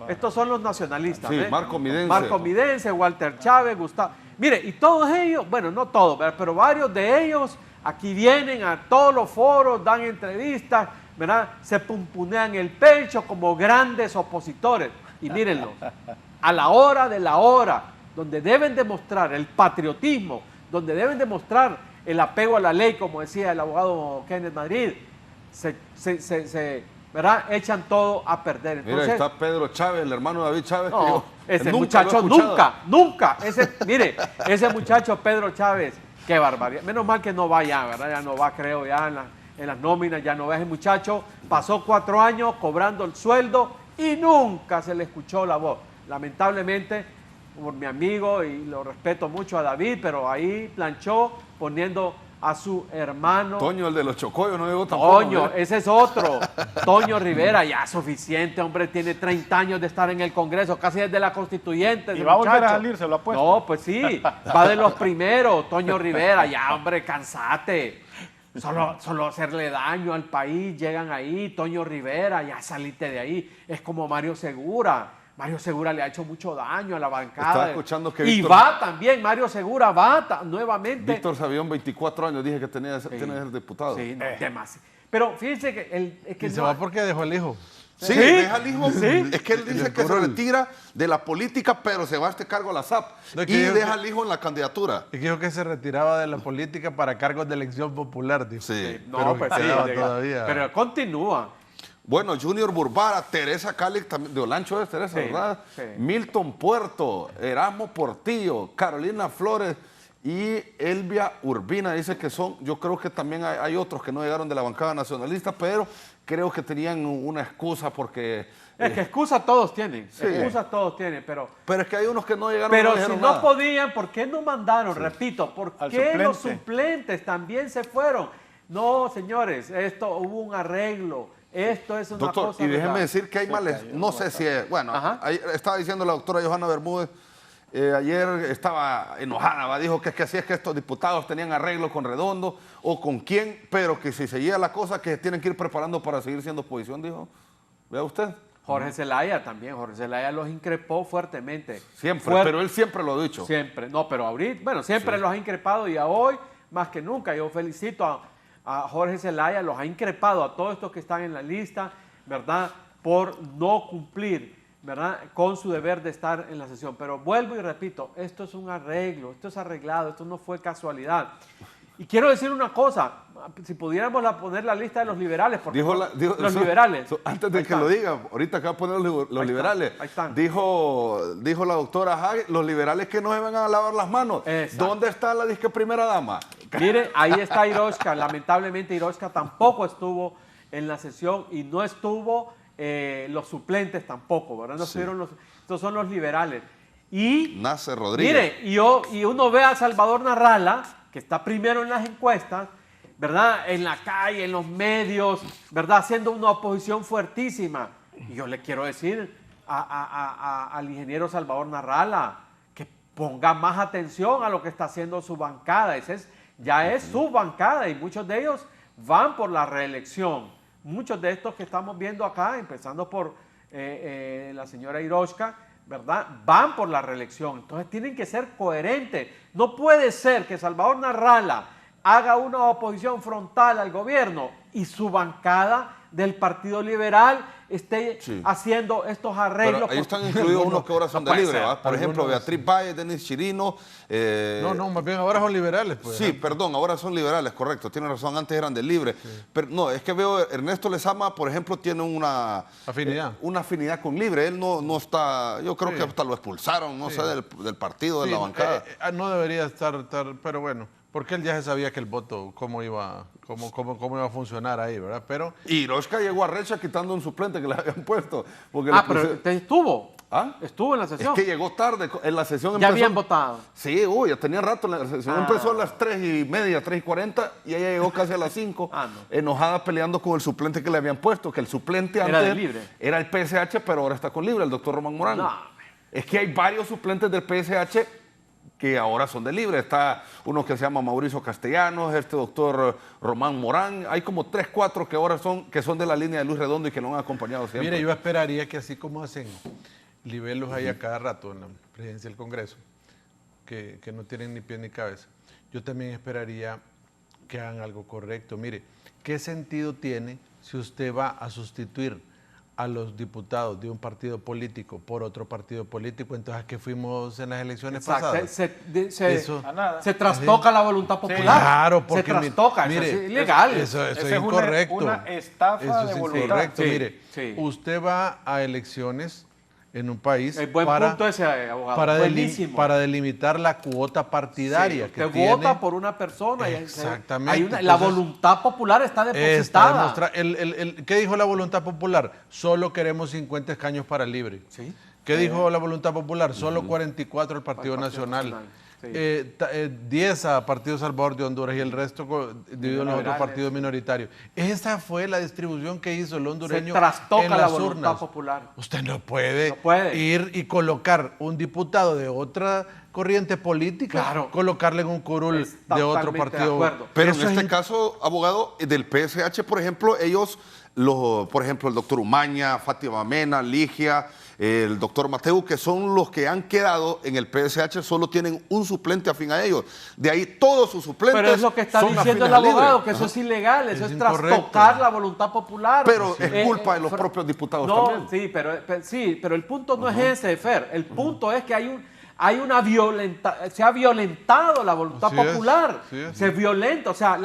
Estos son los nacionalistas. Sí, ¿eh? Marco Midense. Marco Midense, Walter Chávez, Gustavo. Mire, y todos ellos, bueno, no todos, ¿verdad? Pero varios de ellos aquí vienen a todos los foros, dan entrevistas, ¿verdad? Se pumpunean el pecho como grandes opositores. Y mírenlos, a la hora de la hora, donde deben demostrar el patriotismo, donde deben demostrar el apego a la ley, como decía el abogado Kenneth Madrid, ¿verdad? Echan todo a perder. Entonces, Mira, está Pedro Chávez, el hermano de David Chávez. no, ese nunca muchacho lo he escuchado. nunca. Mire, ese muchacho Pedro Chávez, qué barbaridad. Menos mal que no va ya, ¿verdad? Ya no va, creo, ya en las nóminas, ya no va. Ese muchacho pasó 4 años cobrando el sueldo y nunca se le escuchó la voz. Lamentablemente, por mi amigo, y lo respeto mucho a David, pero ahí planchó poniendo a su hermano. Toño, el de los Chocoyos, no llegó tampoco. Toño, mira. ese es otro. Toño Rivera, ya suficiente, hombre, tiene 30 años de estar en el Congreso, casi desde la Constituyente. Y ese va a volver muchacho. a salir, se lo apuesto. No, pues sí, va de los primeros. Toño Rivera, ya, hombre, cansate. Solo hacerle daño al país, llegan ahí. Toño Rivera, ya salite de ahí. Es como Mario Segura. Mario Segura le ha hecho mucho daño a la bancada. Estaba escuchando que y Víctor- va también, Mario Segura va nuevamente. Víctor Sabión, 24 años, dije que tiene que ser diputado. Sí, no, demasiado. Pero fíjense que es que Y se no- va porque dejó el hijo. Sí, ¿Sí? deja al hijo. Sí. Es que él dice que se retira de la política, pero se va a este cargo a la SAP. No, que Y yo- deja al hijo en la candidatura. Y dijo que se retiraba de la política para cargos de elección popular, dijo. Sí. No, Pero pues que sí, quedaba llega. todavía. Pero continúa. Bueno, Junior Burbara, Teresa Cali, también, de Olancho es Teresa, Sí, ¿verdad? sí. Milton Puerto, Erasmo Portillo, Carolina Flores y Elvia Urbina. Dice que son, yo creo que también hay otros que no llegaron de la bancada nacionalista, pero creo que tenían una excusa porque... Es que excusas todos tienen. Sí. Excusas todos tienen, pero Pero es que hay unos que no llegaron Pero no si dijeron no nada. podían, ¿por qué no mandaron? Repito, ¿por Al qué los suplente. suplentes también se fueron? No, señores, hubo un arreglo. Esto es una Doctor, cosa... y déjeme ¿verdad? decir que hay males, no sé si es, bueno, Ajá. ahí estaba diciendo la doctora Johanna Bermúdez, ayer estaba enojada, ¿va? Dijo que así es que estos diputados tenían arreglo con Redondo o con quién, pero que si seguía la cosa que tienen que ir preparando para seguir siendo oposición, dijo. Vea usted. Jorge Zelaya también, Jorge Zelaya los increpó fuertemente. Siempre, Fuerte. pero él siempre lo ha dicho. Siempre, no, pero ahorita, bueno, siempre los ha increpado y a hoy más que nunca. Yo felicito a Jorge Zelaya, los ha increpado a todos estos que están en la lista, ¿verdad? Por no cumplir, ¿verdad? Con su deber de estar en la sesión. Pero vuelvo y repito, esto es un arreglo, esto es arreglado, esto no fue casualidad. Y quiero decir una cosa, si pudiéramos poner la lista de los liberales, porque los liberales. Antes de Ahí que están. lo diga, ahorita que va a poner los Ahí están, liberales, ahí están. dijo la doctora Hague, los liberales que no se van a lavar las manos. Exacto. ¿Dónde está la disque primera dama? Mire, ahí está Iroshka. Lamentablemente Iroshka tampoco estuvo en la sesión y no estuvo los suplentes tampoco, ¿verdad? No Sí. estuvieron estos son los liberales. Y Nace Rodríguez. mire, y uno ve a Salvador Narrala, que está primero en las encuestas, ¿verdad? En la calle, en los medios, ¿verdad? Haciendo una oposición fuertísima. Y yo le quiero decir al ingeniero Salvador Narrala que ponga más atención a lo que está haciendo su bancada. Ya es su bancada y muchos de ellos van por la reelección. Muchos de estos que estamos viendo acá, empezando por la señora Hiroshka, ¿verdad? Van por la reelección. Entonces tienen que ser coherentes. No puede ser que Salvador Narrala haga una oposición frontal al gobierno y su bancada del Partido Liberal esté haciendo estos arreglos. Pero ahí están incluidos unos que ahora son de libre, ¿va? Por ejemplo, Beatriz Valle, Denis Chirino. No, más bien ahora son liberales. Pues, sí, perdón, ahora son liberales, correcto, tiene razón, antes eran de libre. Sí. Pero no, es que veo, Ernesto Lezama, por ejemplo, tiene una afinidad con libre. Él no está, yo creo que hasta lo expulsaron, no sé, del partido, de la bancada. No debería estar, pero bueno. Porque él ya se sabía que el voto, cómo iba a funcionar ahí, ¿verdad? Pero Hiroshka llegó a Recha quitando un suplente que le habían puesto. Porque pero estuvo. ¿Ah? Estuvo en la sesión. Es que llegó tarde, en la sesión empezó. ¿Ya habían votado? Sí, ya tenía rato, la sesión empezó a las 3:30, 3:40, y ella llegó casi a las 5, enojada peleando con el suplente que le habían puesto, que el suplente antes era de libre. Era el PSH, pero ahora está con libre, el doctor Román Morán. No. Es que hay varios suplentes del PSH que ahora son de libre. Está uno que se llama Mauricio Castellanos, este doctor Román Morán. Hay como 3, 4 que ahora son de la línea de Luis Redondo y que lo han acompañado siempre. Mire, yo esperaría que así como hacen libelos ahí a cada rato en la presidencia del Congreso, que no tienen ni pie ni cabeza, yo también esperaría que hagan algo correcto. Mire, ¿qué sentido tiene si usted va a sustituir a los diputados de un partido político por otro partido político? Entonces, ¿a qué fuimos en las elecciones pasadas? Se trastoca la voluntad popular. Claro, porque se trastoca, mire, eso es ilegal. Eso es incorrecto. Una estafa de voluntad. Incorrecto. Mire, usted va a elecciones en un país punto ese, abogado. para delimitar la cuota partidaria. Usted vota por una persona. Exactamente. La voluntad popular está depositada. ¿Qué dijo la voluntad popular? Solo queremos 50 escaños para libre. Sí. ¿Qué dijo la voluntad popular? Solo 44 al Partido Nacional. 10 a Partido Salvador de Honduras y el resto dividido en los otros partidos minoritarios. Esa fue la distribución que hizo el hondureño en las urnas. Popular. Usted no puede ir y colocar un diputado de otra corriente política, colocarle en un curul de otro partido. Pero en este caso, abogado, del PSH, por ejemplo, por ejemplo, el doctor Umaña, Fátima Mena, Ligia, el doctor Mateu, que son los que han quedado en el PSH, solo tienen un suplente afín a ellos. De ahí todos sus suplentes. Pero es lo que está diciendo el abogado, que eso es ilegal, eso es trastocar la voluntad popular. Pero es culpa de los propios diputados también. Pero el punto no es ese, Fer. El punto es que se ha violentado la voluntad popular. Se violenta, o sea,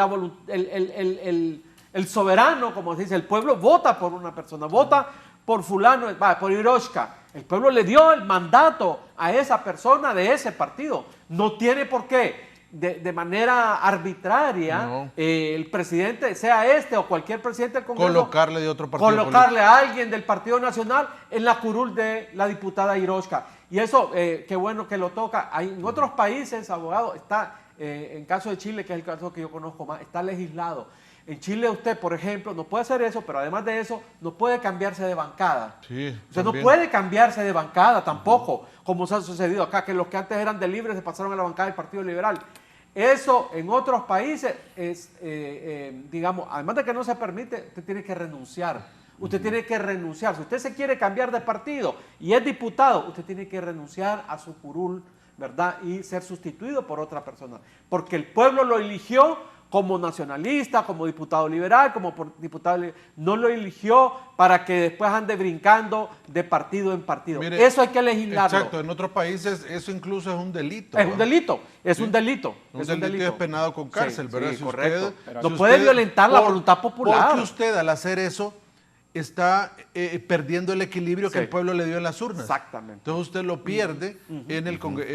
el soberano, como se dice, el pueblo vota por una persona, vota por fulano, por Hiroshka. El pueblo le dio el mandato a esa persona de ese partido. No tiene por qué, de manera arbitraria, el presidente, sea este o cualquier presidente del Congreso, colocarle de otro partido colocarle a alguien del Partido Nacional en la curul de la diputada Hiroshka. Y eso, qué bueno que lo toca. En otros países, abogado, está, en caso de Chile, que es el caso que yo conozco más, está legislado. En Chile usted, por ejemplo, no puede hacer eso, pero además de eso, no puede cambiarse de bancada. Usted no puede cambiarse de bancada tampoco, como se ha sucedido acá, que los que antes eran de libre se pasaron a la bancada del Partido Liberal. Eso en otros países es, digamos, además de que no se permite, usted tiene que renunciar. Usted tiene que renunciar. Si usted se quiere cambiar de partido y es diputado, usted tiene que renunciar a su curul, ¿verdad? Y ser sustituido por otra persona. Porque el pueblo lo eligió como nacionalista, como diputado liberal, no lo eligió para que después ande brincando de partido en partido. Mire, eso hay que legislarlo. Exacto, en otros países eso incluso es un delito. Es un delito, es un delito. Un delito es penado con cárcel, ¿verdad? Sí, correcto. No puede violentar la voluntad popular. Porque usted al hacer eso está perdiendo el equilibrio que Sí. el pueblo le dio en las urnas. Exactamente. Entonces usted lo pierde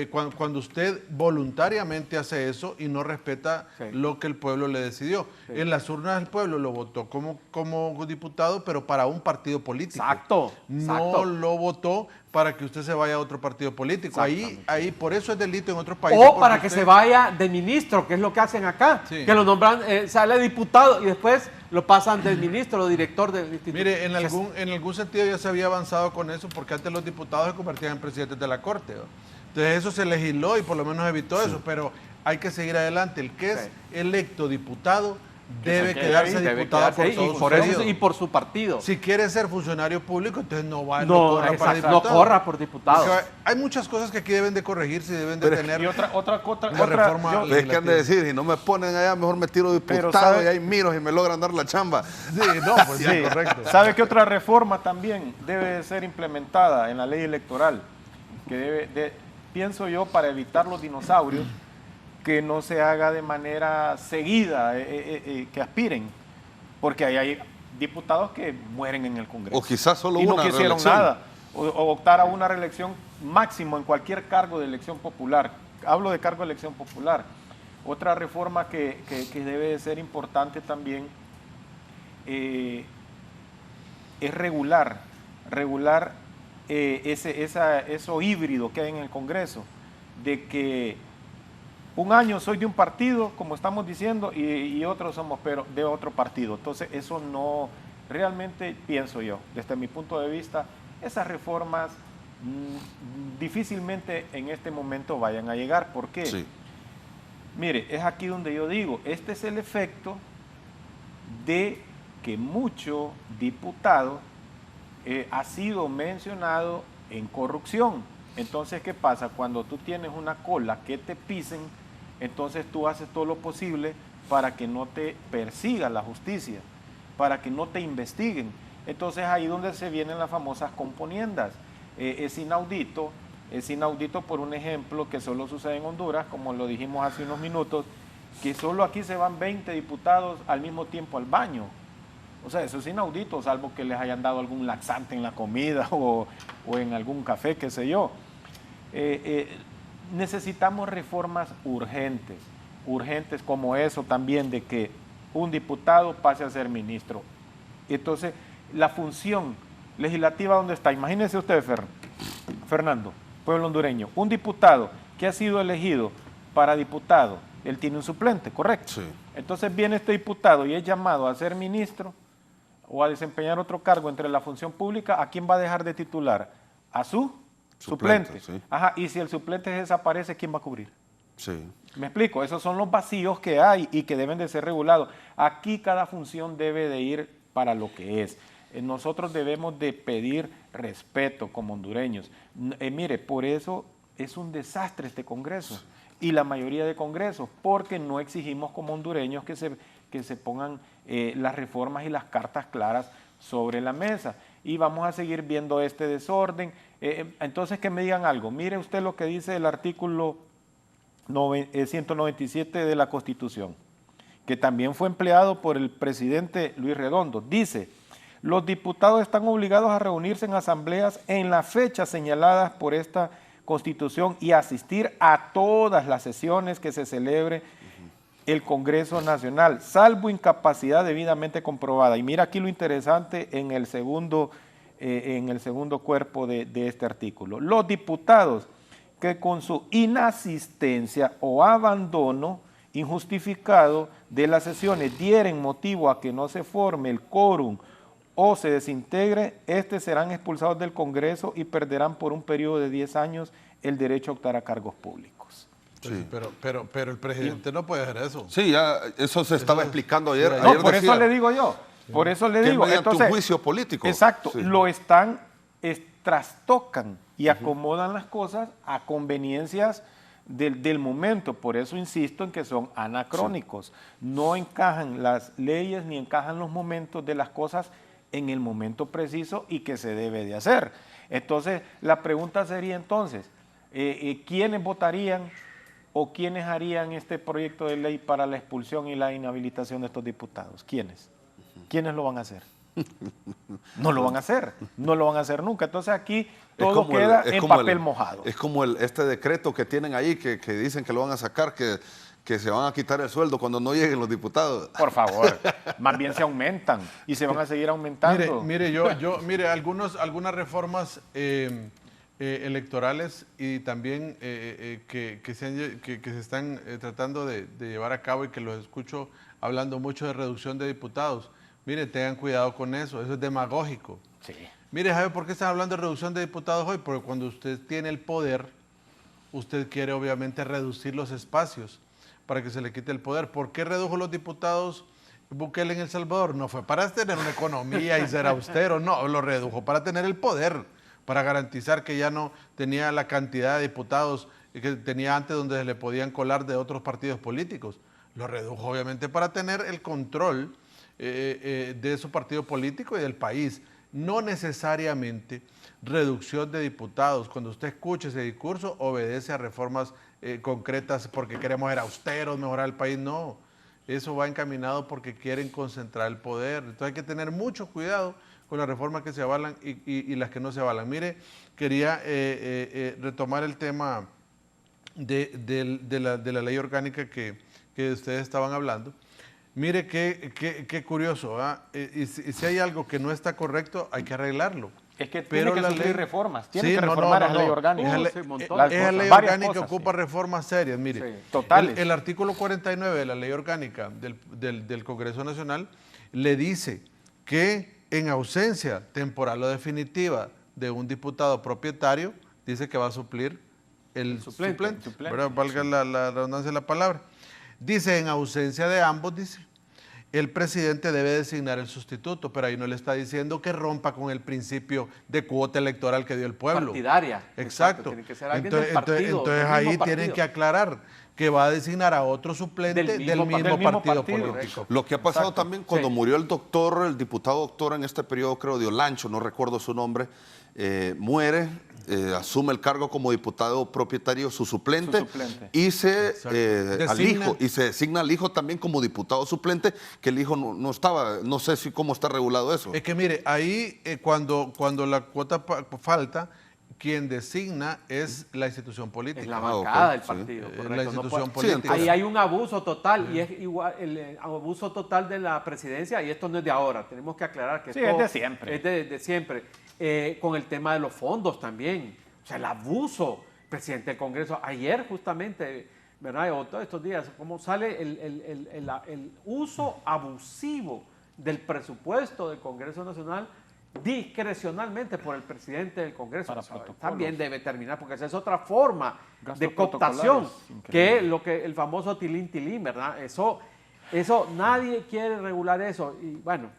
cuando usted voluntariamente hace eso y no respeta Sí. lo que el pueblo le decidió. Sí. En las urnas el pueblo lo votó como diputado, pero para un partido político. Exacto. No exacto. lo votó para que usted se vaya a otro partido político. Ahí por eso es delito en otros O países. para porque que usted- se vaya de ministro, que es lo que hacen acá. Sí. Que lo nombran, sale diputado y después lo pasan del ministro o director del instituto. Mire, en algún sentido ya se había avanzado con eso porque antes los diputados se convertían en presidentes de la Corte, ¿no? Entonces eso se legisló y por lo menos evitó eso, pero hay que seguir adelante. El que es Sí. electo diputado debe quede quedarse ahí, Debe diputado quedarse por ahí, todo y su por eso periodo. y por su partido. Si quiere ser funcionario público, entonces no corra para exacto, diputado. no corra por diputado. Porque hay muchas cosas que aquí deben de corregirse y deben de tener Y otra la reforma. Es que han de decir, si no me ponen allá, mejor me tiro diputado ¿sabe? y ahí miro y me logran dar la chamba. Sí, no, pues sí, Sí. correcto. ¿Sabe qué otra reforma también debe de ser implementada en la ley electoral? Que pienso yo, para evitar los dinosaurios, que no se haga de manera seguida, que aspiren, porque ahí hay diputados que mueren en el Congreso. O quizás solo y no una quisieron reelección. nada, o optar a una reelección máximo en cualquier cargo de elección popular. Hablo de cargo de elección popular. Otra reforma que debe de ser importante también es regular eso híbrido que hay en el Congreso, de que un año soy de un partido, como estamos diciendo, y otros somos pero de otro partido. Entonces eso no, realmente pienso yo, desde mi punto de vista, esas reformas difícilmente en este momento vayan a llegar. ¿Por qué? Sí. Mire, es aquí donde yo digo, este es el efecto de que mucho diputado ha sido mencionado en corrupción. Entonces, ¿qué pasa? Cuando tú tienes una cola que te pisen, entonces tú haces todo lo posible para que no te persiga la justicia, para que no te investiguen. Entonces ahí donde se vienen las famosas componiendas. Es inaudito por un ejemplo que solo sucede en Honduras, como lo dijimos hace unos minutos, que solo aquí se van 20 diputados al mismo tiempo al baño. O sea, eso es inaudito, salvo que les hayan dado algún laxante en la comida o en algún café, qué sé yo. Necesitamos reformas urgentes como eso también, de que un diputado pase a ser ministro. Entonces, la función legislativa, ¿dónde está? Imagínese usted, Fernando, pueblo hondureño, un diputado que ha sido elegido para diputado, él tiene un suplente, ¿correcto? Sí. Entonces viene este diputado y es llamado a ser ministro o a desempeñar otro cargo entre la función pública. ¿A quién va a dejar de titular? A su suplente. Sí. Ajá, y si el suplente desaparece, ¿quién va a cubrir? Sí. Me explico, esos son los vacíos que hay y que deben de ser regulados. Aquí cada función debe de ir para lo que es. Nosotros debemos de pedir respeto como hondureños. Mire, por eso es un desastre este Congreso y la mayoría de congresos, porque no exigimos como hondureños que se pongan las reformas y las cartas claras sobre la mesa. Y vamos a seguir viendo este desorden. Entonces, que me digan algo. Mire usted lo que dice el artículo 197 de la Constitución, que también fue empleado por el presidente Luis Redondo. Dice: los diputados están obligados a reunirse en asambleas en las fechas señaladas por esta Constitución y asistir a todas las sesiones que se celebre el Congreso Nacional, salvo incapacidad debidamente comprobada. Y mira aquí lo interesante en el segundo cuerpo de este artículo. Los diputados que con su inasistencia o abandono injustificado de las sesiones dieren motivo a que no se forme el quórum o se desintegre, serán expulsados del Congreso y perderán por un periodo de 10 años el derecho a optar a cargos públicos. Sí. Pero el presidente no puede hacer eso. Sí, ya eso se estaba explicando ayer. No, No, Ayer por decía eso le digo yo. Por eso le que digo. mediante Entonces, un juicio político. Exacto. Sí. Lo están, trastocan y acomodan las cosas a conveniencias del momento. Por eso insisto en que son anacrónicos. No encajan las leyes ni encajan los momentos de las cosas en el momento preciso y que se debe de hacer. Entonces, la pregunta sería entonces, ¿quiénes votarían o quiénes harían este proyecto de ley para la expulsión y la inhabilitación de estos diputados? ¿Quiénes? ¿Quiénes lo van a hacer? No lo van a hacer, no lo van a hacer nunca. Entonces aquí todo queda en papel mojado. Es como este decreto que tienen ahí, que dicen que lo van a sacar, que se van a quitar el sueldo cuando no lleguen los diputados. Por favor, más bien se aumentan y se van a seguir aumentando. Mire, algunas reformas electorales y también que se están tratando de llevar a cabo y que los escucho hablando mucho de reducción de diputados. Mire, tengan cuidado con eso es demagógico. Sí. Mire, ¿sabe por qué están hablando de reducción de diputados hoy? Porque cuando usted tiene el poder, usted quiere obviamente reducir los espacios para que se le quite el poder. ¿Por qué redujo los diputados Bukele en El Salvador? No fue para tener una economía y ser austero, no, lo redujo para tener el poder, para garantizar que ya no tenía la cantidad de diputados que tenía antes, donde se le podían colar de otros partidos políticos. Lo redujo obviamente para tener el control de su partido político y del país. No necesariamente reducción de diputados. Cuando usted escuche ese discurso, obedece a reformas concretas porque queremos ser austeros, mejorar el país. No, eso va encaminado porque quieren concentrar el poder. Entonces hay que tener mucho cuidado con las reformas que se avalan y las que no se avalan. Mire, quería retomar el tema de la ley orgánica que ustedes estaban hablando. Mire qué curioso, ¿verdad? Y si hay algo que no está correcto, hay que arreglarlo. Es que tiene que sufrir reformas, tiene que reformar esa ley orgánica. Esa ley orgánica ocupa reformas serias, mire. Sí, totales. El artículo 49 de la ley orgánica del Congreso Nacional le dice que en ausencia temporal o definitiva de un diputado propietario, dice que va a suplir el suplente. Valga la redundancia de la palabra. Dice, en ausencia de ambos, dice, el presidente debe designar el sustituto, pero ahí no le está diciendo que rompa con el principio de cuota electoral que dio el pueblo. Partidaria. Exacto. Tiene que ser alguien del partido, entonces ahí tienen que aclarar que va a designar a otro suplente del mismo partido político. Lo que ha pasado también cuando murió el diputado doctor en este periodo, creo, de Olancho, no recuerdo su nombre, muere, asume el cargo como diputado propietario su suplente. Y se designa al hijo también como diputado suplente, que el hijo no estaba, no sé cómo está regulado eso. Es que mire, ahí cuando la cuota falta, quien designa es la institución política. Es la bancada del partido, correcto. La institución política. Ahí hay un abuso total, y es igual el abuso total de la presidencia, y esto no es de ahora, tenemos que aclarar que esto es de siempre. Es de siempre. Con el tema de los fondos también, o sea, el abuso, presidente del Congreso, ayer justamente, ¿verdad? O todos estos días, cómo sale el uso abusivo del presupuesto del Congreso Nacional discrecionalmente por el presidente del Congreso. También debe terminar, porque esa es otra forma de cooptación, que es el famoso tilín, ¿verdad? Eso nadie quiere regular eso. Y bueno,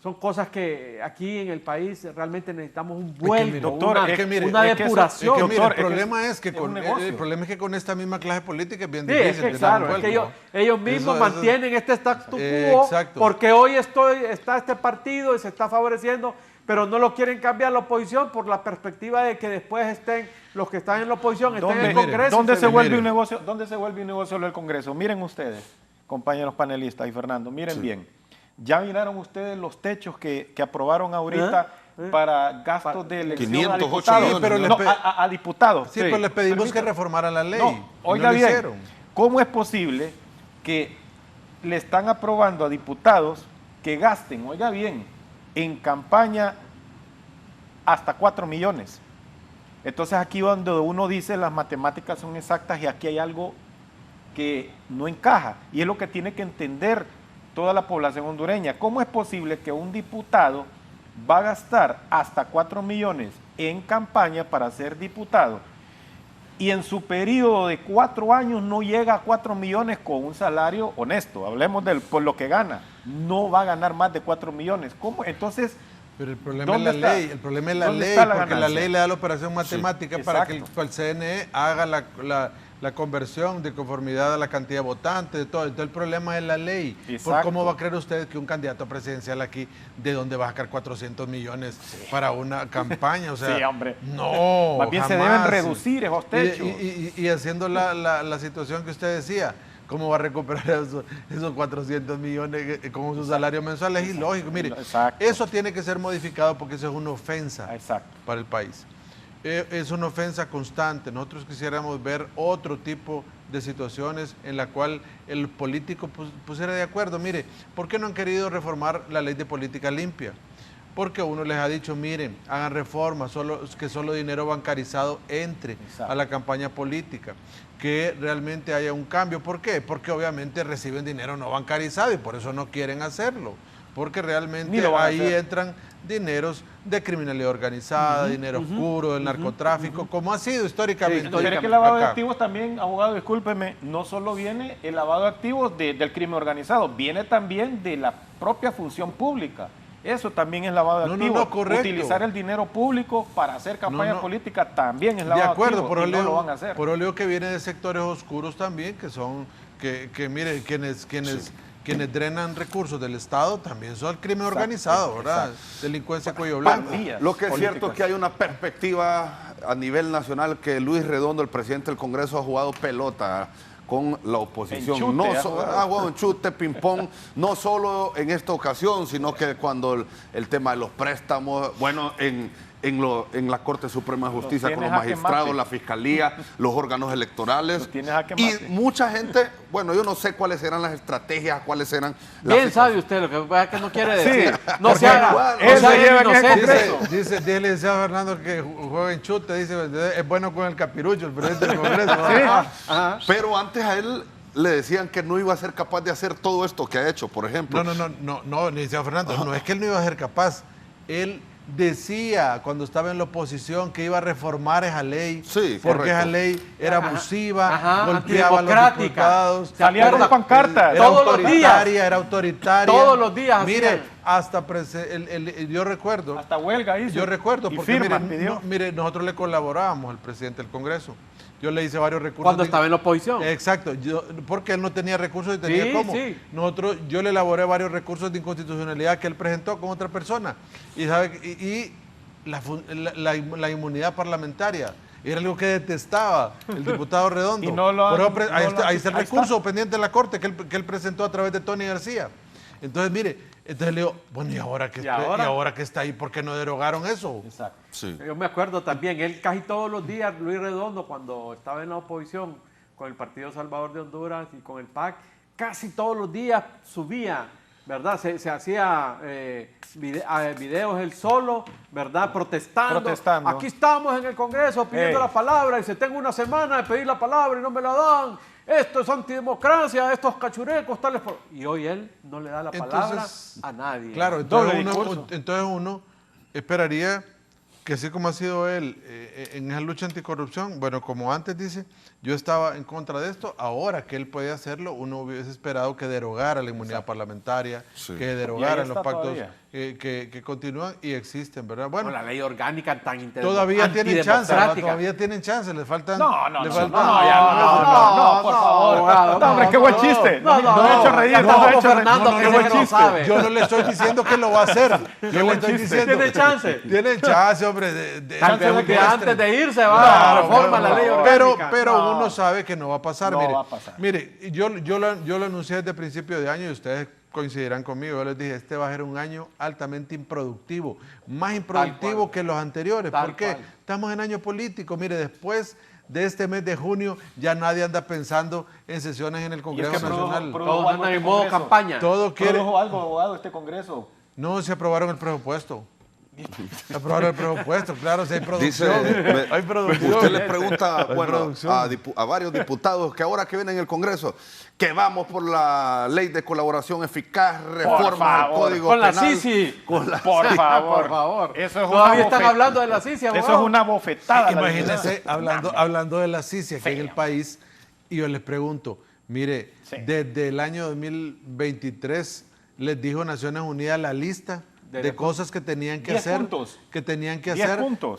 son cosas que aquí en el país realmente necesitamos un vuelco, una depuración. El problema es que con esta misma clase política es bien difícil. Claro, es que ellos mismos mantienen este statu quo porque hoy está este partido y se está favoreciendo, pero no lo quieren cambiar la oposición por la perspectiva de que después estén los que están en la oposición, estén en el Congreso. ¿Dónde se vuelve un negocio lo del Congreso? Miren ustedes, compañeros panelistas y Fernando, miren bien. ¿Ya miraron ustedes los techos que aprobaron ahorita para gastos de elección 508 millones, a diputados? Sí, pero les pedimos que reformaran la ley. No, oiga bien, ¿cómo es posible que le están aprobando a diputados que gasten, oiga bien, en campaña hasta 4 millones? Entonces aquí donde uno dice las matemáticas son exactas y aquí hay algo que no encaja, y es lo que tiene que entender toda la población hondureña. ¿Cómo es posible que un diputado va a gastar hasta 4 millones en campaña para ser diputado y en su periodo de 4 años no llega a 4 millones con un salario honesto? Hablemos por lo que gana. No va a ganar más de 4 millones. ¿Cómo? Entonces, pero el problema es la ley. El problema es la ley, porque la ley le da la operación matemática para que el CNE haga la conversión de conformidad a la cantidad de votantes, de todo. Entonces el problema es la ley. ¿Por cómo va a creer usted que un candidato presidencial aquí, de dónde va a sacar 400 millones para una campaña? O sea, sí, hombre. No, más bien jamás. Se deben reducir esos techos. Y haciendo la situación que usted decía, ¿Cómo va a recuperar esos 400 millones con sus salarios mensuales? Es ilógico. Mire, Exacto. eso tiene que ser modificado porque eso es una ofensa Exacto. para el país. Es una ofensa constante. Nosotros quisiéramos ver otro tipo de situaciones en la cual el político pusiera de acuerdo. Mire, ¿por qué no han querido reformar la ley de política limpia? Porque uno les ha dicho, miren, hagan reformas, que solo dinero bancarizado entre a la campaña política, que realmente haya un cambio. ¿Por qué? Porque obviamente reciben dinero no bancarizado y por eso no quieren hacerlo. Porque realmente ahí entran dineros de criminalidad organizada, dinero oscuro, del narcotráfico, como ha sido históricamente. Pero es que el lavado de activos también, abogado, discúlpeme, no solo viene el lavado de activos del crimen organizado, viene también de la propia función pública. Eso también es lavado de activos. Correcto. Utilizar el dinero público para hacer campaña política también es lavado de activos. De acuerdo, y no lo van a hacer. por lo que viene de sectores oscuros también, que son, mire, quienes drenan recursos del Estado también son el crimen organizado, ¿verdad? Delincuencia cuello blanco. Lo que es cierto es que hay una perspectiva a nivel nacional que Luis Redondo, el presidente del Congreso, ha jugado pelota con la oposición. Ha jugado en chute, ping-pong, no solo en esta ocasión, sino que cuando el tema de los préstamos, bueno, en la Corte Suprema de Justicia con los magistrados, la Fiscalía, los órganos electorales. Y mucha gente, bueno, yo no sé cuáles eran las estrategias, cuáles eran las... Bien sabe usted, lo que pasa es que no quiere decir. Sí, no se haga. Dice el licenciado Fernando que juega en chute, dice, es bueno con el capirucho, el presidente del Congreso. Pero antes a él le decían que no iba a ser capaz de hacer todo esto que ha hecho, por ejemplo. No, licenciado Fernando, no es que él no iba a ser capaz. Él decía cuando estaba en la oposición que iba a reformar esa ley, porque esa ley era abusiva, golpeaba a los diputados, salía con pancartas, era autoritaria. Todos los días. Mire, hasta yo recuerdo. Hasta huelga hizo. Yo recuerdo, porque firma, mire, nosotros le colaborábamos al presidente del Congreso. Yo le hice varios recursos. Cuando estaba en la oposición. Exacto, porque él no tenía recursos y tenía cómo. Yo le elaboré varios recursos de inconstitucionalidad que él presentó con otra persona. Y la inmunidad parlamentaria era algo que detestaba el diputado Redondo. Y no ahí está el recurso pendiente de la Corte que él presentó a través de Tony García. Entonces, mire, le digo, bueno, ¿y ahora que está ahí? ¿Por qué no derogaron eso? Exacto. Sí. Yo me acuerdo también, él casi todos los días, Luis Redondo, cuando estaba en la oposición con el Partido Salvador de Honduras y con el PAC, casi todos los días subía, ¿verdad? Se hacía videos él solo, ¿verdad? Protestando. Aquí estamos en el Congreso pidiendo la palabra y se tengo una semana de pedir la palabra y no me la dan. Esto es antidemocracia, estos cachurecos, tales... Y hoy él no le da la palabra a nadie. Claro, entonces uno esperaría que así como ha sido él en esa lucha anticorrupción, bueno, como antes dice, yo estaba en contra de esto, ahora que él puede hacerlo, uno hubiese esperado que derogara la inmunidad parlamentaria, que derogara los pactos que continúan y existen, ¿verdad? Bueno, la ley orgánica tan interesante. Todavía tienen chance, les faltan... No, por favor. No, hombre, qué buen chiste. No he hecho reír. Fernando, qué buen chiste. Yo no le estoy diciendo que lo va a hacer. Yo le estoy diciendo... ¿Tiene chance? Tiene chance, hombre. Antes de irse va a reformar la ley orgánica. Pero uno sabe que no va a pasar. No va a pasar. Mire, yo lo anuncié desde el principio de año y ustedes coincidirán conmigo. Yo les dije, este va a ser un año altamente improductivo, más improductivo que los anteriores. ¿Por qué? Estamos en año político. Mire, después de este mes de junio ya nadie anda pensando en sesiones en el Congreso Nacional. Todos andan en modo campaña. Todo quiere... ¿Produjo algo, abogado, este Congreso? No, se aprobaron el presupuesto. Aprobaron el presupuesto, claro, si hay producción. Hay producción. Usted le pregunta a varios diputados que ahora que vienen en el Congreso, que vamos por la ley de colaboración eficaz, reforma al Código Penal. La CICI. Por favor. Eso es todavía están hablando de la CICI, abogado. Eso es una bofetada. Imagínense, hablando de la CICI aquí en el país, y yo les pregunto, mire, desde el año 2023 les dijo Naciones Unidas la lista de cosas que tenían que hacer,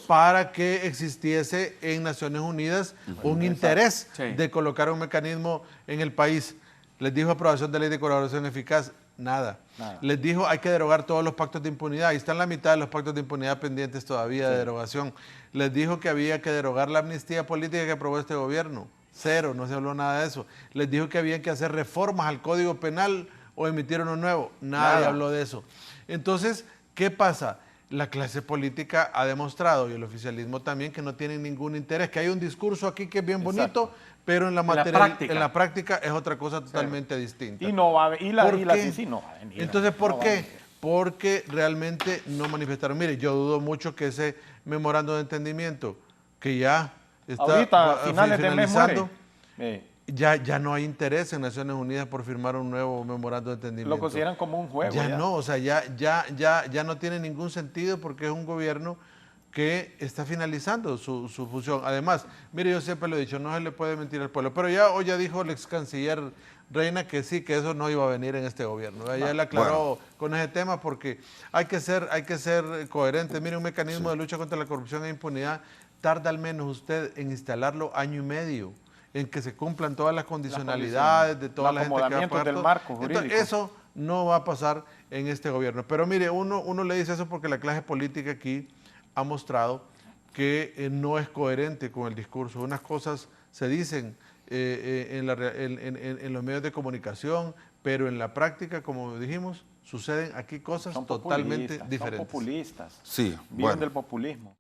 para que existiese en Naciones Unidas un interés de colocar un mecanismo en el país. Les dijo aprobación de ley de colaboración eficaz, nada. Les dijo hay que derogar todos los pactos de impunidad, ahí están la mitad de los pactos de impunidad pendientes todavía de derogación. Les dijo que había que derogar la amnistía política que aprobó este gobierno. cero, no se habló nada de eso. Les dijo que habían que hacer reformas al Código Penal o emitir uno nuevo, nadie habló de eso. Entonces, ¿qué pasa? La clase política ha demostrado, y el oficialismo también, que no tienen ningún interés, que hay un discurso aquí que es bien bonito, pero en la práctica es otra cosa totalmente distinta. Y no va a venir, no va a venir. Entonces, ¿por qué? Porque realmente no manifestaron. Mire, yo dudo mucho que ese memorando de entendimiento, que ya está ahorita, finales finalizando, ya no hay interés en Naciones Unidas por firmar un nuevo memorando de entendimiento. Lo consideran como un juego. Ya no, o sea, ya no tiene ningún sentido porque es un gobierno que está finalizando su función. Además, mire, yo siempre lo he dicho, no se le puede mentir al pueblo, pero hoy ya dijo el ex canciller Reina que sí, que eso no iba a venir en este gobierno. Ya él aclaró con ese tema porque hay que ser coherente. Mire, un mecanismo de lucha contra la corrupción e impunidad tarda al menos usted en instalarlo 1.5 años, en que se cumplan todas las condicionalidades de toda la gente que va a pagar del marco jurídico. Entonces, eso no va a pasar en este gobierno. Pero mire, uno le dice eso porque la clase política aquí ha mostrado que no es coherente con el discurso. Unas cosas se dicen en los medios de comunicación, pero en la práctica, como dijimos, suceden aquí cosas totalmente diferentes. Son populistas. Sí, viven del populismo.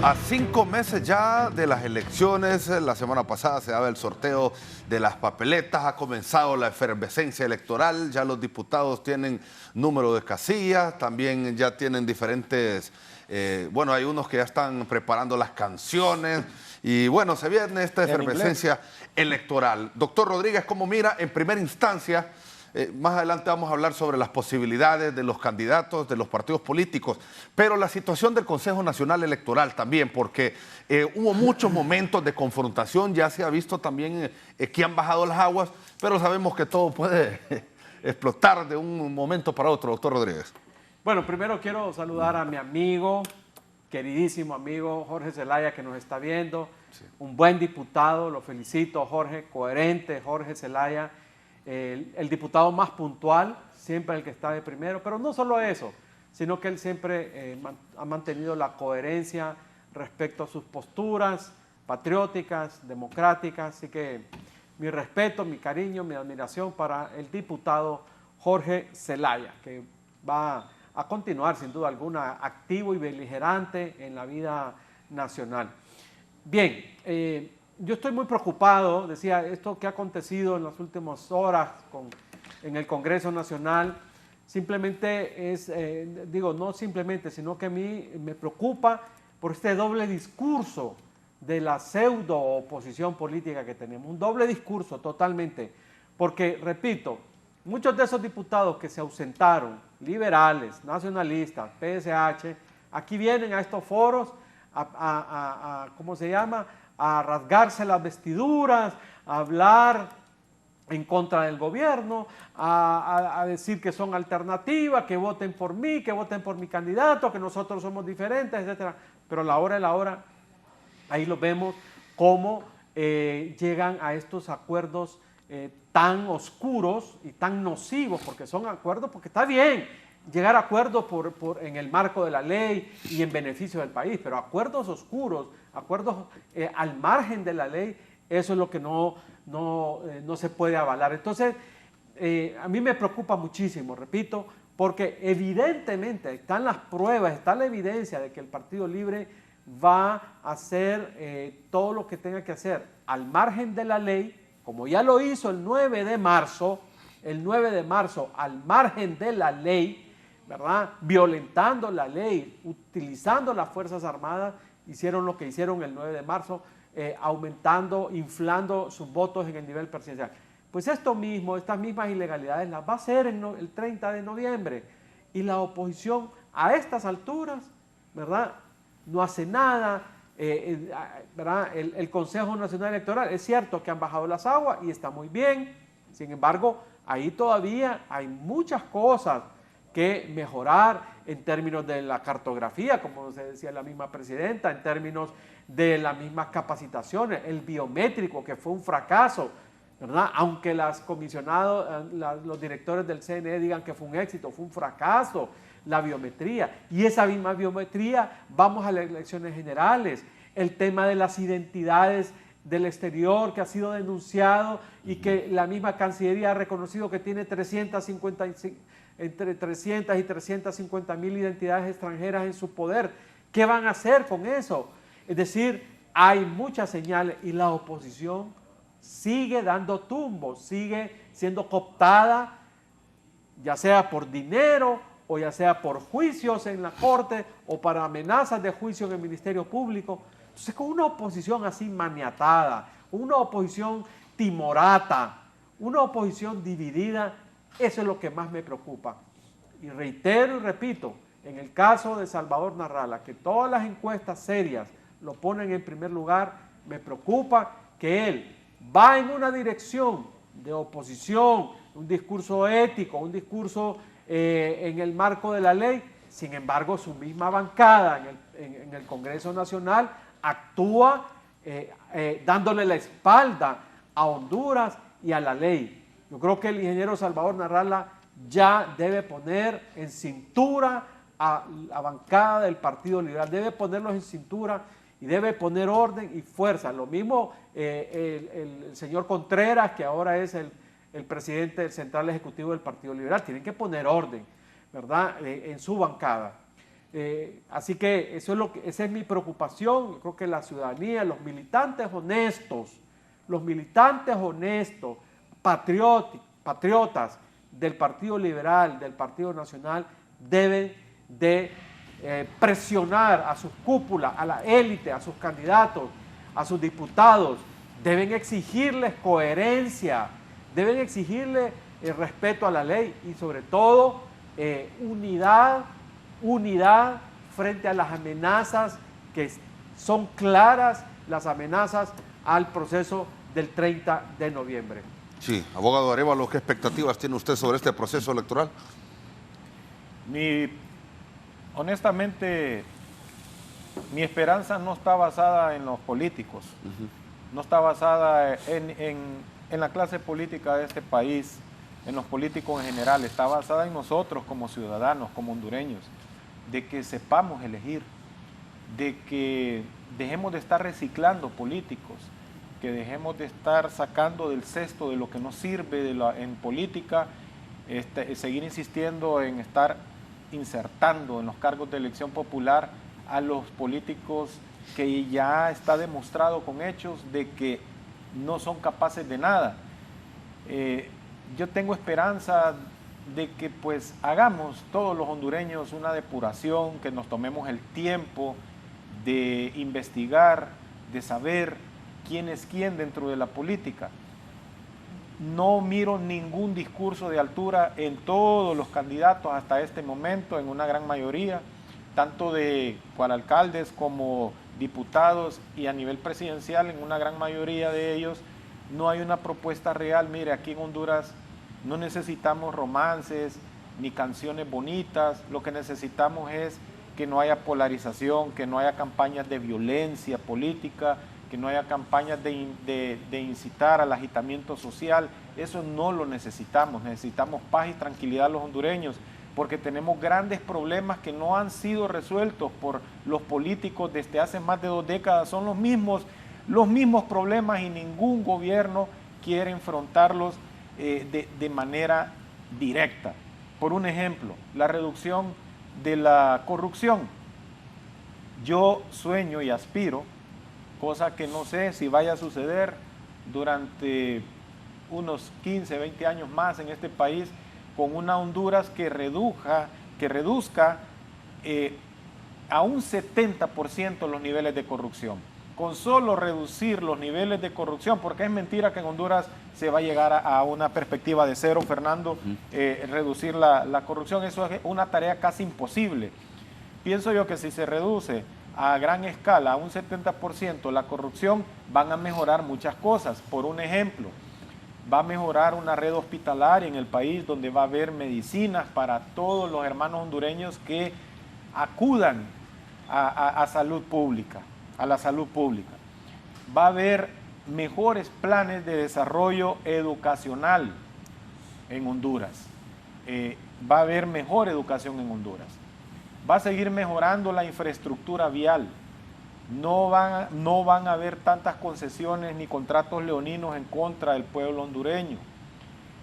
A 5 meses ya de las elecciones, la semana pasada se daba el sorteo de las papeletas, ha comenzado la efervescencia electoral, ya los diputados tienen número de casillas, también ya tienen diferentes, hay unos que ya están preparando las canciones y bueno, se viene esta efervescencia electoral. Doctor Rodríguez, ¿cómo mira en primera instancia? Más adelante vamos a hablar sobre las posibilidades de los candidatos, de los partidos políticos, pero la situación del Consejo Nacional Electoral también, porque hubo muchos momentos de confrontación, ya se ha visto también que han bajado las aguas, pero sabemos que todo puede explotar de un momento para otro, doctor Rodríguez. Bueno, primero quiero saludar a mi amigo, queridísimo amigo Jorge Zelaya, que nos está viendo, un buen diputado, lo felicito Jorge, coherente Jorge Zelaya, el diputado más puntual, siempre el que está de primero, pero no solo eso, sino que él siempre ha mantenido la coherencia respecto a sus posturas patrióticas, democráticas, así que mi respeto, mi cariño, mi admiración para el diputado Jorge Zelaya, que va a continuar sin duda alguna activo y beligerante en la vida nacional. Bien, yo estoy muy preocupado, decía, esto que ha acontecido en las últimas horas en el Congreso Nacional, simplemente es, no simplemente, sino que a mí me preocupa por este doble discurso de la pseudo oposición política que tenemos, un doble discurso totalmente, porque, repito, muchos de esos diputados que se ausentaron, liberales, nacionalistas, PSH, aquí vienen a estos foros ¿cómo se llama?, a rasgarse las vestiduras, a hablar en contra del gobierno, a decir que son alternativas, que voten por mí, que voten por mi candidato, que nosotros somos diferentes, etc. Pero a la hora de la hora, ahí lo vemos cómo llegan a estos acuerdos tan oscuros y tan nocivos, porque son acuerdos, porque está bien llegar a acuerdos en el marco de la ley y en beneficio del país, pero acuerdos oscuros, acuerdos al margen de la ley, eso es lo que no se puede avalar. Entonces, a mí me preocupa muchísimo, repito, porque evidentemente están las pruebas, está la evidencia de que el Partido Libre va a hacer todo lo que tenga que hacer al margen de la ley, como ya lo hizo el 9 de marzo, al margen de la ley, ¿verdad?, violentando la ley, utilizando las Fuerzas Armadas, hicieron lo que hicieron el 9 de marzo, aumentando, inflando sus votos en el nivel presidencial. Pues estas mismas ilegalidades las va a hacer el 30 de noviembre. Y la oposición a estas alturas, ¿verdad?, no hace nada. ¿Verdad? El Consejo Nacional Electoral, es cierto que han bajado las aguas y está muy bien, sin embargo, ahí todavía hay muchas cosas que mejorar en términos de la cartografía, como se decía la misma presidenta, en términos de las mismas capacitaciones, el biométrico, que fue un fracaso, ¿verdad? Aunque los comisionados, los directores del CNE digan que fue un éxito, fue un fracaso, la biometría. Y esa misma biometría, vamos a las elecciones generales. El tema de las identidades del exterior que ha sido denunciado y que la misma Cancillería ha reconocido que tiene entre 300 y 350.000 identidades extranjeras en su poder. ¿Qué van a hacer con eso? Es decir, hay muchas señales y la oposición sigue dando tumbos, sigue siendo cooptada, ya sea por dinero o ya sea por juicios en la corte o para amenazas de juicio en el Ministerio Público. Entonces, con una oposición así maniatada, una oposición timorata, una oposición dividida, eso es lo que más me preocupa. Y reitero y repito, en el caso de Salvador Narrala, que todas las encuestas serias lo ponen en primer lugar, me preocupa que él va en una dirección de oposición, un discurso ético, un discurso en el marco de la ley. Sin embargo, su misma bancada en el Congreso Nacional actúa dándole la espalda a Honduras y a la ley. Yo creo que el ingeniero Salvador Narrala ya debe poner en cintura a la bancada del Partido Liberal, debe ponerlos en cintura y debe poner orden y fuerza. Lo mismo el señor Contreras, que ahora es el presidente del Central Ejecutivo del Partido Liberal, tienen que poner orden, ¿verdad?, en su bancada. Así que esa es mi preocupación. Yo creo que la ciudadanía, los militantes honestos, patriotas del Partido Liberal, del Partido Nacional, deben de presionar a sus cúpulas, a la élite, a sus candidatos, a sus diputados, deben exigirles coherencia, deben exigirles respeto a la ley y sobre todo unidad frente a las amenazas que son claras, las amenazas al proceso del 30 de noviembre. Sí, abogado Arévalo, ¿qué expectativas tiene usted sobre este proceso electoral? Honestamente, mi esperanza no está basada en los políticos, no está basada en la clase política de este país, en los políticos en general, está basada en nosotros como ciudadanos, como hondureños, de que sepamos elegir, de que dejemos de estar reciclando políticos, que dejemos de estar sacando del cesto de lo que nos sirve en política, seguir insistiendo en estar insertando en los cargos de elección popular a los políticos que ya está demostrado con hechos de que no son capaces de nada. Yo tengo esperanza de que pues hagamos todos los hondureños una depuración, que nos tomemos el tiempo de investigar, de saber quién es quién dentro de la política. No miro ningún discurso de altura en todos los candidatos hasta este momento, en una gran mayoría, tanto de alcaldes como diputados y a nivel presidencial, en una gran mayoría de ellos, no hay una propuesta real. Mire, aquí en Honduras no necesitamos romances ni canciones bonitas, lo que necesitamos es que no haya polarización, que no haya campañas de violencia política, que no haya campañas de incitar al agitamiento social. Eso no lo necesitamos. Necesitamos paz y tranquilidad los hondureños, porque tenemos grandes problemas que no han sido resueltos por los políticos desde hace más de 2 décadas. Son los mismos problemas y ningún gobierno quiere enfrentarlos de manera directa. Por un ejemplo, la reducción de la corrupción. Yo sueño y aspiro, cosa que no sé si vaya a suceder durante unos 15, 20 años más en este país, con una Honduras que reduzca a un 70% los niveles de corrupción. Con solo reducir los niveles de corrupción, porque es mentira que en Honduras se va a llegar a una perspectiva de cero, Fernando, reducir la corrupción, eso es una tarea casi imposible. Pienso yo que si se reduce a gran escala, a un 70% la corrupción, van a mejorar muchas cosas. Por un ejemplo, va a mejorar una red hospitalaria en el país donde va a haber medicinas para todos los hermanos hondureños que acudan a salud pública, a la salud pública. Va a haber mejores planes de desarrollo educacional en Honduras. Va a haber mejor educación en Honduras. Va a seguir mejorando la infraestructura vial. No van a haber tantas concesiones ni contratos leoninos en contra del pueblo hondureño.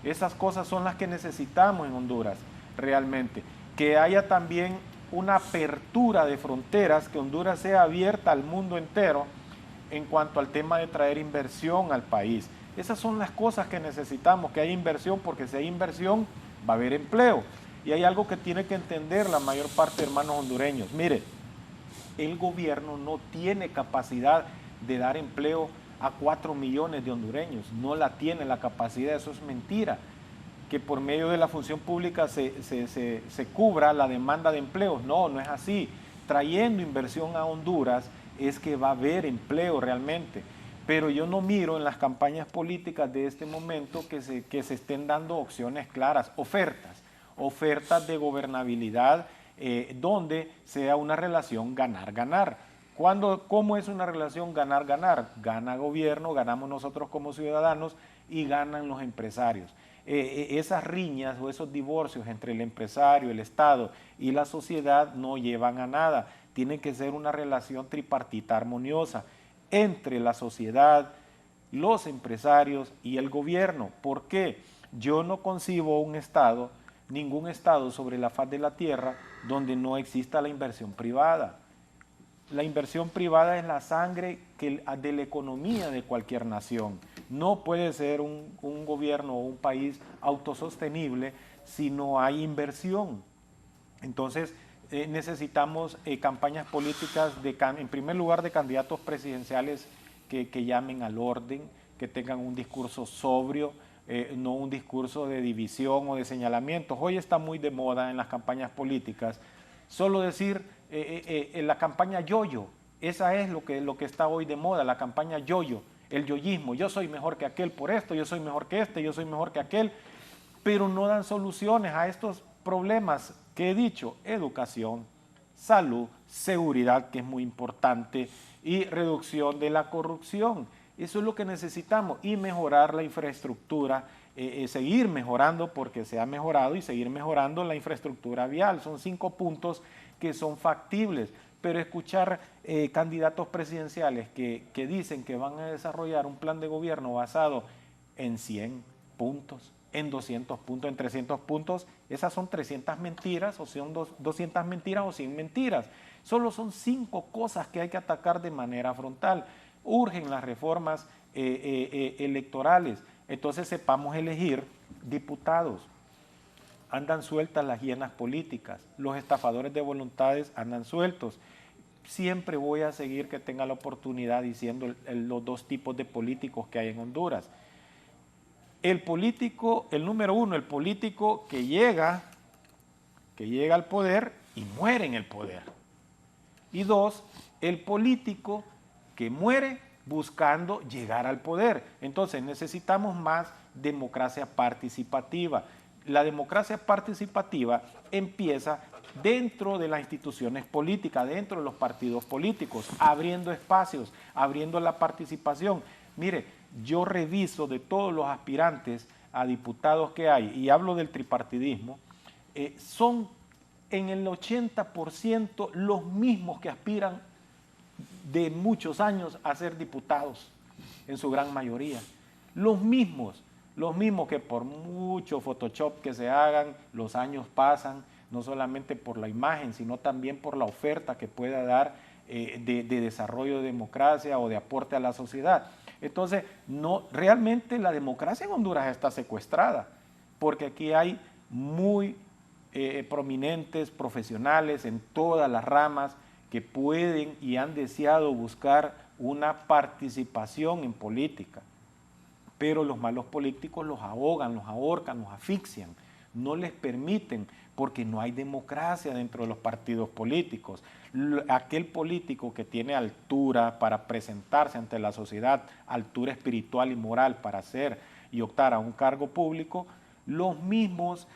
Esas cosas son las que necesitamos en Honduras, realmente. Que haya también una apertura de fronteras, que Honduras sea abierta al mundo entero en cuanto al tema de traer inversión al país. Esas son las cosas que necesitamos, que haya inversión, porque si hay inversión va a haber empleo. Y hay algo que tiene que entender la mayor parte de hermanos hondureños. Mire, el gobierno no tiene capacidad de dar empleo a 4 millones de hondureños, no la tiene la capacidad, eso es mentira. Que por medio de la función pública se cubra la demanda de empleos, no es así. Trayendo inversión a Honduras es que va a haber empleo realmente. Pero yo no miro en las campañas políticas de este momento que se estén dando opciones claras, ofertas de gobernabilidad, donde sea una relación ganar-ganar. ¿Cómo es una relación ganar-ganar? Gana gobierno, ganamos nosotros como ciudadanos y ganan los empresarios. Esas riñas o esos divorcios entre el empresario, el Estado y la sociedad no llevan a nada. Tiene que ser una relación tripartita armoniosa entre la sociedad, los empresarios y el gobierno. ¿Por qué? Yo no concibo un Estado, ningún Estado sobre la faz de la tierra donde no exista la inversión privada. La inversión privada es la sangre de la economía de cualquier nación. No puede ser un gobierno o un país autosostenible si no hay inversión. Entonces, necesitamos campañas políticas, en primer lugar, de candidatos presidenciales que llamen al orden, que tengan un discurso sobrio, no un discurso de división o de señalamientos. Hoy está muy de moda en las campañas políticas solo decir en la campaña yoyo. Esa es lo que está hoy de moda, la campaña yoyo, el yoyismo. Yo soy mejor que aquel por esto, yo soy mejor que este, yo soy mejor que aquel, pero no dan soluciones a estos problemas que he dicho: educación, salud, seguridad, que es muy importante, y reducción de la corrupción. Eso es lo que necesitamos, y mejorar la infraestructura, seguir mejorando, porque se ha mejorado, y seguir mejorando la infraestructura vial. Son 5 puntos que son factibles, pero escuchar candidatos presidenciales que dicen que van a desarrollar un plan de gobierno basado en 100 puntos, en 200 puntos, en 300 puntos, esas son 300 mentiras, o son 200 mentiras o 100 mentiras. Solo son 5 cosas que hay que atacar de manera frontal. Urgen las reformas electorales. Entonces sepamos elegir diputados. Andan sueltas las hienas políticas, los estafadores de voluntades andan sueltos. Siempre voy a seguir que tenga la oportunidad diciendo los 2 tipos de políticos que hay en Honduras. El político, el número 1, el político que llega al poder y muere en el poder. Y 2, el político que muere buscando llegar al poder. Entonces necesitamos más democracia participativa. La democracia participativa empieza dentro de las instituciones políticas, dentro de los partidos políticos, abriendo espacios, abriendo la participación. Mire, yo reviso de todos los aspirantes a diputados que hay, y hablo del tripartidismo, son en el 80% los mismos que aspiran de muchos años a ser diputados, en su gran mayoría. Los mismos que por mucho Photoshop que se hagan, los años pasan, no solamente por la imagen, sino también por la oferta que pueda dar de desarrollo de democracia o de aporte a la sociedad. Entonces, realmente la democracia en Honduras está secuestrada, porque aquí hay muy prominentes profesionales en todas las ramas que pueden y han deseado buscar una participación en política, pero los malos políticos los ahogan, los ahorcan, los asfixian, no les permiten, porque no hay democracia dentro de los partidos políticos. Aquel político que tiene altura para presentarse ante la sociedad, altura espiritual y moral para ser y optar a un cargo público, los mismos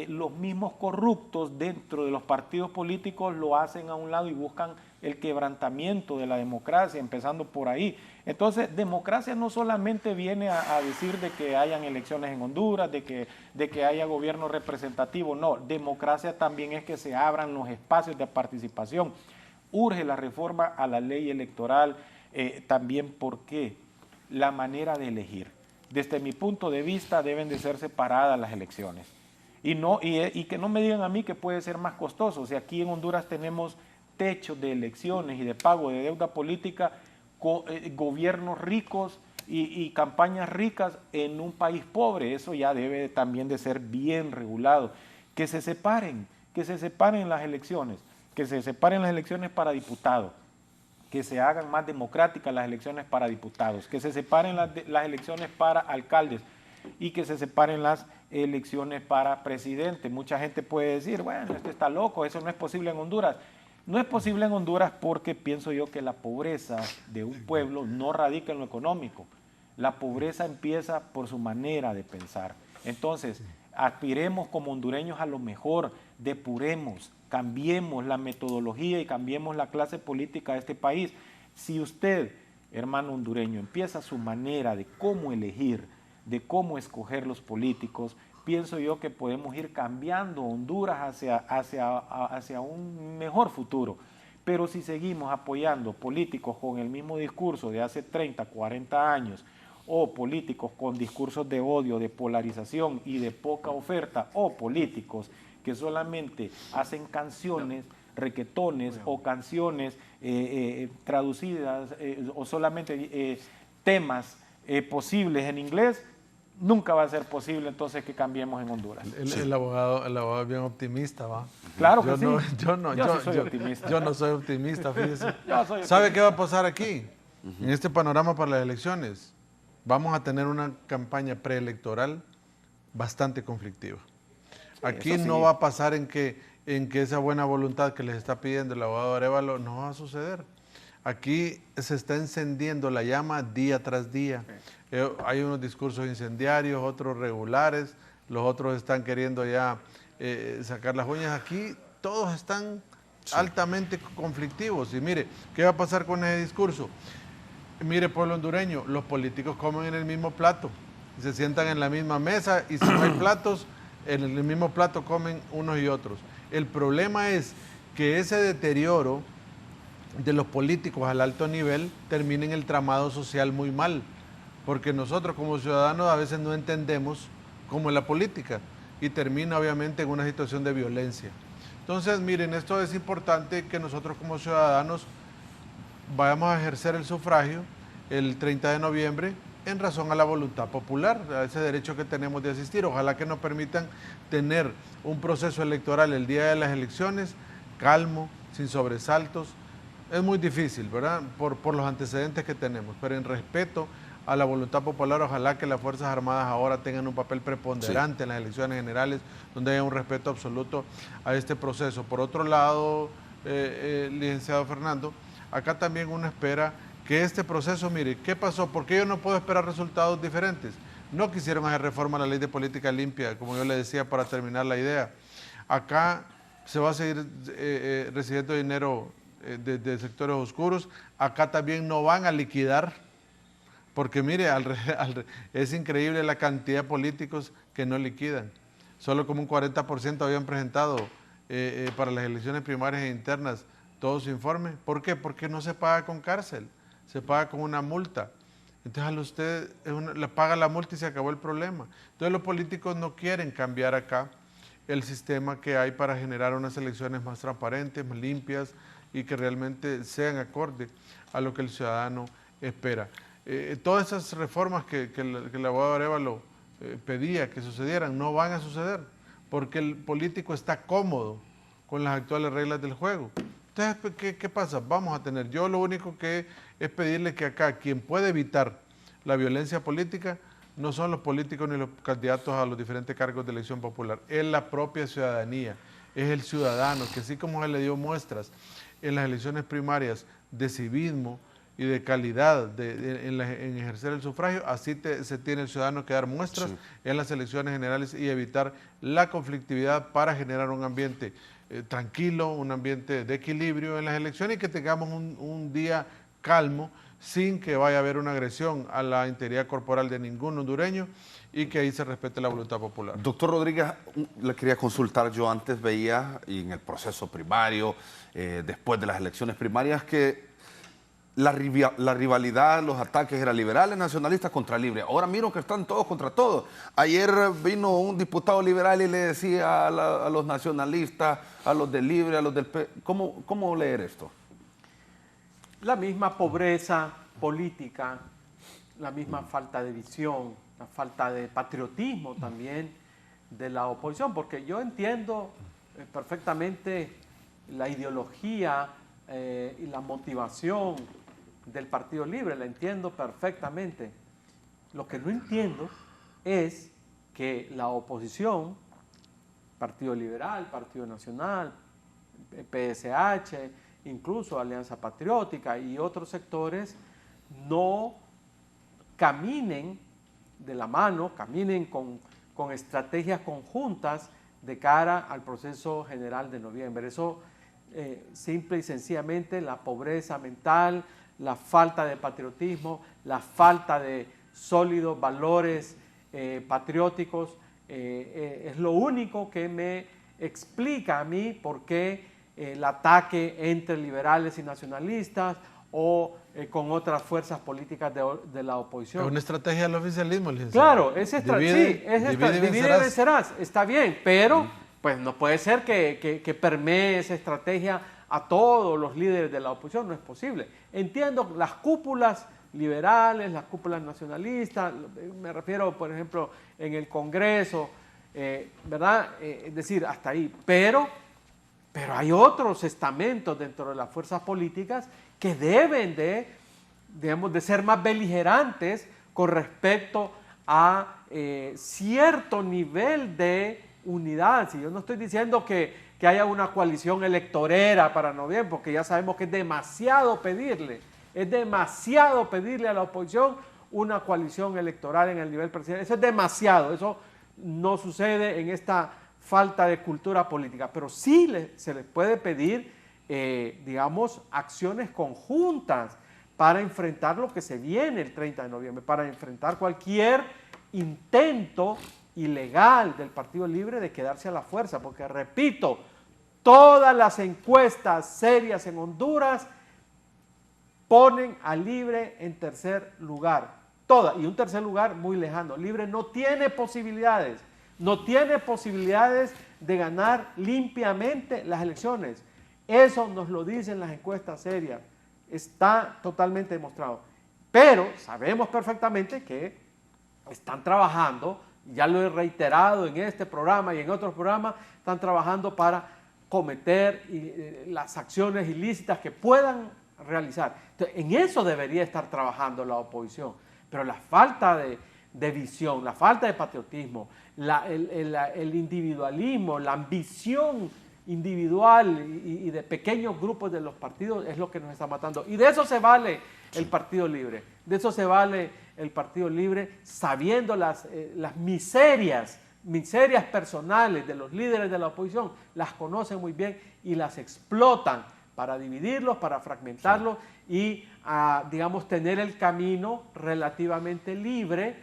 los mismos corruptos dentro de los partidos políticos lo hacen a un lado y buscan el quebrantamiento de la democracia, empezando por ahí. Entonces, democracia no solamente viene a decir de que hayan elecciones en Honduras, de que haya gobierno representativo, no, democracia también es que se abran los espacios de participación. Urge la reforma a la ley electoral, también porque la manera de elegir. Desde mi punto de vista deben de ser separadas las elecciones. Y que no me digan a mí que puede ser más costoso. O sea, aquí en Honduras tenemos techos de elecciones y de pago de deuda política, gobiernos ricos y campañas ricas en un país pobre. Eso ya debe también de ser bien regulado. Que se separen las elecciones, que se separen las elecciones para diputados, que se hagan más democráticas las elecciones para diputados, que se separen las elecciones para alcaldes y que se separen las elecciones para presidente. Mucha gente puede decir, bueno, este está loco, eso no es posible en Honduras. No es posible en Honduras porque pienso yo que la pobreza de un pueblo no radica en lo económico. La pobreza empieza por su manera de pensar. Entonces, aspiremos como hondureños a lo mejor, depuremos, cambiemos la metodología y cambiemos la clase política de este país. Si usted, hermano hondureño, empieza su manera de cómo elegir, de cómo escoger los políticos, pienso yo que podemos ir cambiando Honduras hacia un mejor futuro. Pero si seguimos apoyando políticos con el mismo discurso de hace 30, 40 años, o políticos con discursos de odio, de polarización y de poca oferta, o políticos que solamente hacen canciones, requetones o canciones traducidas o solamente temas posibles en inglés, nunca va a ser posible entonces que cambiemos en Honduras. El abogado es bien optimista, ¿va? Claro que sí. Yo soy optimista. Yo no soy optimista, fíjese. ¿Sabe ¿Sabe qué va a pasar aquí? En este panorama para las elecciones, vamos a tener una campaña preelectoral bastante conflictiva. Aquí no va a pasar en que esa buena voluntad que les está pidiendo el abogado Arévalo no va a suceder. Aquí se está encendiendo la llama día tras día. Hay unos discursos incendiarios, otros regulares, los otros están queriendo ya sacar las uñas. Aquí todos están altamente conflictivos. Y mire, ¿qué va a pasar con ese discurso? Mire, pueblo hondureño, los políticos comen en el mismo plato, se sientan en la misma mesa y si no hay platos, en el mismo plato comen unos y otros. El problema es que ese deterioro de los políticos al alto nivel termina en el tramado social muy mal, porque nosotros como ciudadanos a veces no entendemos cómo es la política y termina obviamente en una situación de violencia. Entonces, miren, esto es importante que nosotros como ciudadanos vayamos a ejercer el sufragio el 30 de noviembre en razón a la voluntad popular, a ese derecho que tenemos de asistir. Ojalá que nos permitan tener un proceso electoral el día de las elecciones, calmo, sin sobresaltos. Es muy difícil, ¿verdad? Por los antecedentes que tenemos, pero en respeto a la voluntad popular, ojalá que las Fuerzas Armadas ahora tengan un papel preponderante en las elecciones generales, donde haya un respeto absoluto a este proceso. Por otro lado, licenciado Fernando, acá también uno espera que este proceso, mire, ¿qué pasó? ¿Por qué yo no puedo esperar resultados diferentes? No quisieron hacer reforma a la ley de política limpia, como yo le decía, para terminar la idea. Acá se va a seguir recibiendo dinero de sectores oscuros. Acá también no van a liquidar, porque mire, es increíble la cantidad de políticos que no liquidan. Solo como un 40% habían presentado para las elecciones primarias e internas todo su informe. ¿Por qué? Porque no se paga con cárcel, se paga con una multa. Entonces a usted le paga la multa y se acabó el problema. Entonces los políticos no quieren cambiar acá el sistema que hay para generar unas elecciones más transparentes, más limpias y que realmente sean acorde a lo que el ciudadano espera. Todas esas reformas que el abogado Arévalo pedía que sucedieran no van a suceder porque el político está cómodo con las actuales reglas del juego. Entonces, ¿qué pasa? Vamos a tener, yo lo único que es pedirle que acá quien puede evitar la violencia política no son los políticos ni los candidatos a los diferentes cargos de elección popular, es la propia ciudadanía, es el ciudadano que así como se le dio muestras en las elecciones primarias de civismo, y de calidad en ejercer el sufragio, así se tiene el ciudadano que dar muestras en las elecciones generales y evitar la conflictividad para generar un ambiente tranquilo, un ambiente de equilibrio en las elecciones y que tengamos un día calmo sin que vaya a haber una agresión a la integridad corporal de ningún hondureño y que ahí se respete la voluntad popular. Doctor Rodríguez, le quería consultar, yo antes veía, y en el proceso primario, después de las elecciones primarias, que la rivalidad, los ataques eran liberales, nacionalistas contra Libre. Ahora miro que están todos contra todos. Ayer vino un diputado liberal y le decía a los nacionalistas, a los de Libre, a los del P. ¿Cómo leer esto? La misma pobreza política, la misma falta de visión, la falta de patriotismo también de la oposición, porque yo entiendo perfectamente la ideología y la motivación del Partido Libre, la entiendo perfectamente. Lo que no entiendo es que la oposición, Partido Liberal, Partido Nacional, PSH, incluso Alianza Patriótica y otros sectores, no caminen de la mano, caminen con estrategias conjuntas de cara al proceso general de noviembre. Eso simple y sencillamente la pobreza mental, la falta de patriotismo, la falta de sólidos valores patrióticos, es lo único que me explica a mí por qué el ataque entre liberales y nacionalistas o con otras fuerzas políticas de la oposición. Es una estrategia del oficialismo, licenciado. Claro, es divide y vencerás. Está bien, pero pues no puede ser que permee esa estrategia a todos los líderes de la oposición, no es posible. Entiendo las cúpulas liberales, las cúpulas nacionalistas, me refiero, por ejemplo, en el Congreso, ¿verdad? Es decir, hasta ahí, pero hay otros estamentos dentro de las fuerzas políticas que deben de ser más beligerantes con respecto a cierto nivel de unidad. Si yo no estoy diciendo que haya una coalición electorera para noviembre, porque ya sabemos que es demasiado pedirle a la oposición una coalición electoral en el nivel presidencial. Eso es demasiado, eso no sucede en esta falta de cultura política, pero sí se les puede pedir, digamos, acciones conjuntas para enfrentar lo que se viene el 30 de noviembre, para enfrentar cualquier intento ilegal del Partido Libre de quedarse a la fuerza, porque repito, todas las encuestas serias en Honduras ponen a Libre en tercer lugar, todas, y un tercer lugar muy lejano. Libre no tiene posibilidades de ganar limpiamente las elecciones. Eso nos lo dicen las encuestas serias. Está totalmente demostrado. Pero sabemos perfectamente que están trabajando, ya lo he reiterado en este programa y en otros programas, están trabajando para cometer las acciones ilícitas que puedan realizar. Entonces, en eso debería estar trabajando la oposición. Pero la falta de visión, la falta de patriotismo, el individualismo, la ambición individual y de pequeños grupos de los partidos es lo que nos está matando. Y de eso se vale el Partido Libre. De eso se vale el Partido Libre, sabiendo las miserias personales de los líderes de la oposición, las conocen muy bien y las explotan para dividirlos, para fragmentarlos y, digamos, tener el camino relativamente libre,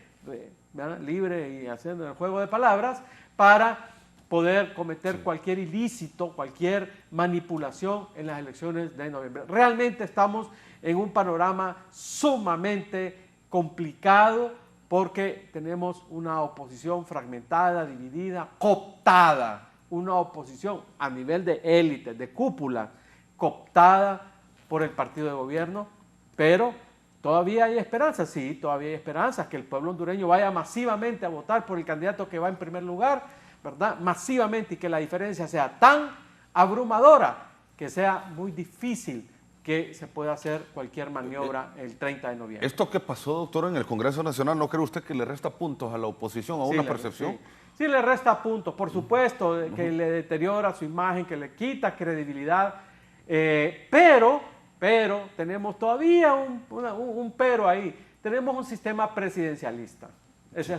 libre y haciendo el juego de palabras, para poder cometer cualquier ilícito, cualquier manipulación en las elecciones de noviembre. Realmente estamos en un panorama sumamente complicado porque tenemos una oposición fragmentada, dividida, cooptada, una oposición a nivel de élite, de cúpula, cooptada por el partido de gobierno, pero todavía hay esperanzas, sí, todavía hay esperanzas que el pueblo hondureño vaya masivamente a votar por el candidato que va en primer lugar, ¿verdad? Masivamente, y que la diferencia sea tan abrumadora que sea muy difícil que se pueda hacer cualquier maniobra el 30 de noviembre. ¿Esto que pasó, doctor, en el Congreso Nacional, no cree usted que le resta puntos a la oposición, a una percepción? Sí, le resta puntos, por supuesto, que le deteriora su imagen, que le quita credibilidad, pero pero tenemos todavía un pero ahí. Tenemos un sistema presidencialista. Ese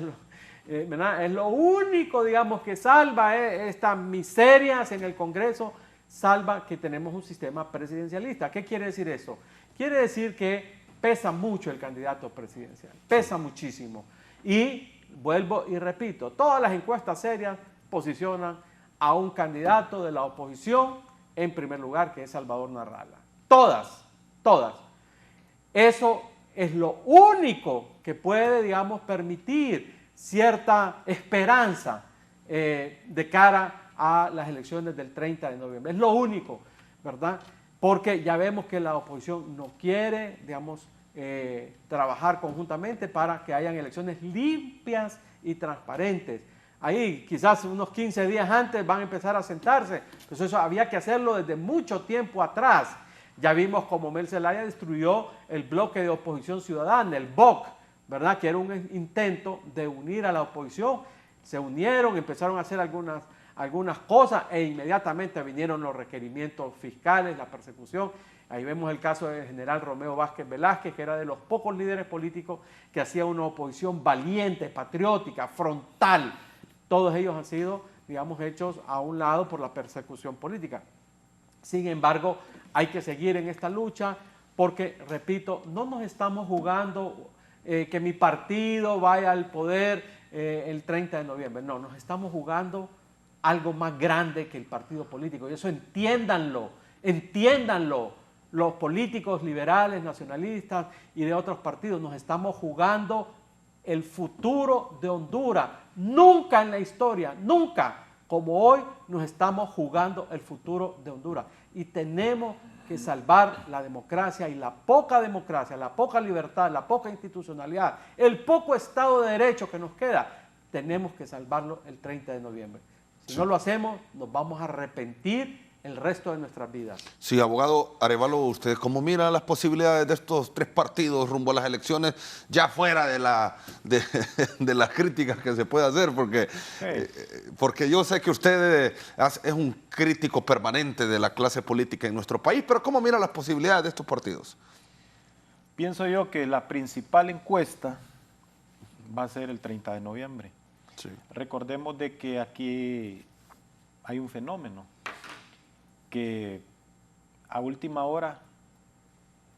es ¿verdad? Es lo único, digamos, que salva estas miserias en el Congreso, salva que tenemos un sistema presidencialista. ¿Qué quiere decir eso? Quiere decir que pesa mucho el candidato presidencial, pesa muchísimo. Y vuelvo y repito, todas las encuestas serias posicionan a un candidato de la oposición en primer lugar, que es Salvador Narrala. Todas, todas. Eso es lo único que puede, digamos, permitir cierta esperanza de cara a las elecciones del 30 de noviembre. Es lo único, ¿verdad? Porque ya vemos que la oposición no quiere, digamos, trabajar conjuntamente para que hayan elecciones limpias y transparentes. Ahí quizás unos 15 días antes van a empezar a sentarse, pues eso había que hacerlo desde mucho tiempo atrás. Ya vimos cómo Mel Zelaya destruyó el bloque de oposición ciudadana, el BOC, ¿verdad? Que era un intento de unir a la oposición. Se unieron, empezaron a hacer algunas cosas e inmediatamente vinieron los requerimientos fiscales, la persecución. Ahí vemos el caso del general Romeo Vázquez Velázquez, que era de los pocos líderes políticos que hacía una oposición valiente, patriótica, frontal. Todos ellos han sido, digamos, hechos a un lado por la persecución política. Sin embargo, hay que seguir en esta lucha porque, repito, no nos estamos jugando que mi partido vaya al poder el 30 de noviembre. No, nos estamos jugando algo más grande que el partido político. Y eso entiéndanlo, entiéndanlo. Los políticos liberales, nacionalistas y de otros partidos, nos estamos jugando el futuro de Honduras. Nunca en la historia, nunca como hoy nos estamos jugando el futuro de Honduras. Y tenemos que salvar la democracia y la poca libertad, la poca institucionalidad, el poco Estado de Derecho que nos queda, tenemos que salvarlo el 30 de noviembre. Si no lo hacemos, nos vamos a arrepentir el resto de nuestras vidas. Sí, abogado Arevalo, ¿usted cómo mira las posibilidades de estos tres partidos rumbo a las elecciones, ya fuera de las críticas que se puede hacer? Porque yo sé que usted es un crítico permanente de la clase política en nuestro país, pero ¿cómo mira las posibilidades de estos partidos? Pienso yo que la principal encuesta va a ser el 30 de noviembre. Sí. Recordemos de que aquí hay un fenómeno que a última hora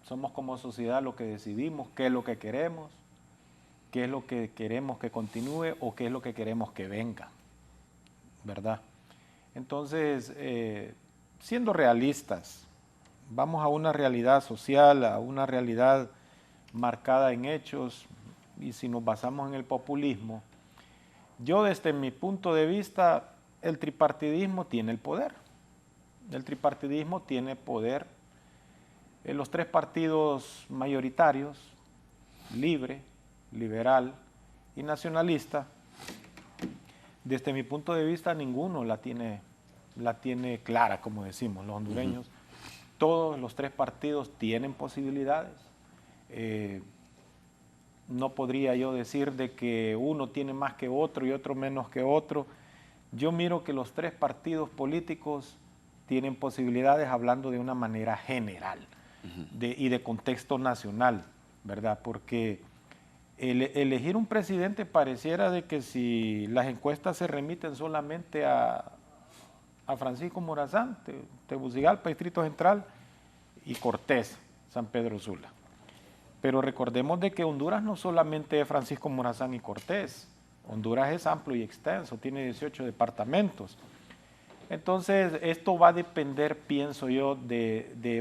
somos como sociedad lo que decidimos, qué es lo que queremos, qué es lo que queremos que continúe o qué es lo que queremos que venga, ¿verdad? Entonces, siendo realistas, vamos a una realidad social, a una realidad marcada en hechos, y si nos basamos en el populismo, yo desde mi punto de vista, el tripartidismo tiene el poder. El tripartidismo tiene poder. Los tres partidos mayoritarios, Libre, Liberal y Nacionalista, desde mi punto de vista ninguno la tiene clara, como decimos los hondureños. Todos los tres partidos tienen posibilidades. No podría yo decir de que uno tiene más que otro y otro menos que otro. Yo miro que los tres partidos políticos tienen posibilidades hablando de una manera general y de contexto nacional, ¿verdad? Porque elegir un presidente pareciera de que si las encuestas se remiten solamente a Francisco Morazán, Tegucigalpa, Distrito Central, y Cortés, San Pedro Sula. Pero recordemos de que Honduras no solamente es Francisco Morazán y Cortés, Honduras es amplio y extenso, tiene 18 departamentos. Entonces, esto va a depender, pienso yo, de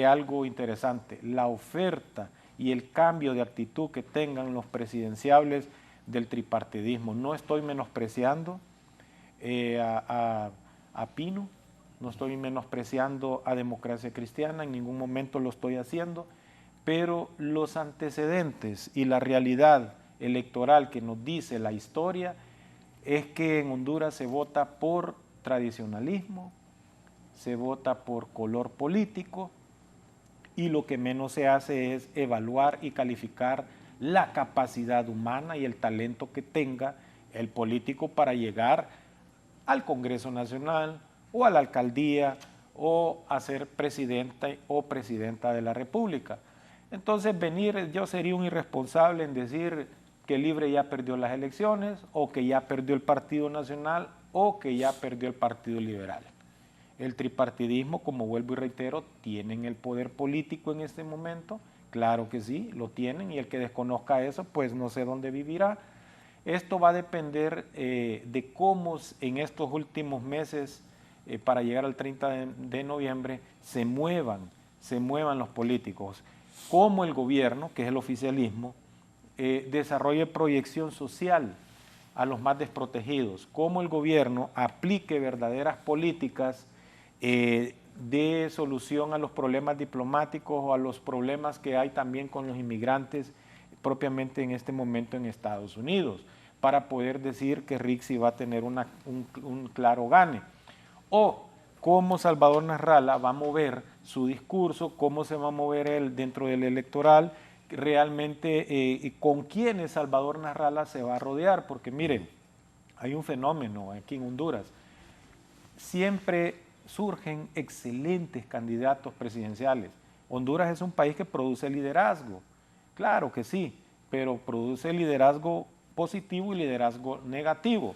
algo interesante, la oferta y el cambio de actitud que tengan los presidenciables del tripartidismo. No estoy menospreciando a Pino, no estoy menospreciando a Democracia Cristiana, en ningún momento lo estoy haciendo, pero los antecedentes y la realidad electoral que nos dice la historia es que en Honduras se vota por tradicionalismo, se vota por color político y lo que menos se hace es evaluar y calificar la capacidad humana y el talento que tenga el político para llegar al Congreso Nacional o a la alcaldía o a ser presidenta o presidenta de la República. Entonces yo sería un irresponsable en decir que Libre ya perdió las elecciones, o que ya perdió el Partido Nacional, o que ya perdió el Partido Liberal. El tripartidismo, como vuelvo y reitero, tienen el poder político en este momento. Claro que sí, lo tienen, y el que desconozca eso, pues no sé dónde vivirá. Esto va a depender de cómo en estos últimos meses, para llegar al 30 de noviembre, se muevan los políticos. Cómo el gobierno, que es el oficialismo, desarrolle proyección social a los más desprotegidos. Cómo el gobierno aplique verdaderas políticas de solución a los problemas diplomáticos o a los problemas que hay también con los inmigrantes propiamente en este momento en Estados Unidos, para poder decir que Rixi va a tener un claro gane. O cómo Salvador Narrala va a mover su discurso, cómo se va a mover él dentro del electoral, realmente con quiénes Salvador Narrala se va a rodear, porque miren, hay un fenómeno aquí en Honduras, siempre surgen excelentes candidatos presidenciales. Honduras es un país que produce liderazgo, claro que sí, pero produce liderazgo positivo y liderazgo negativo.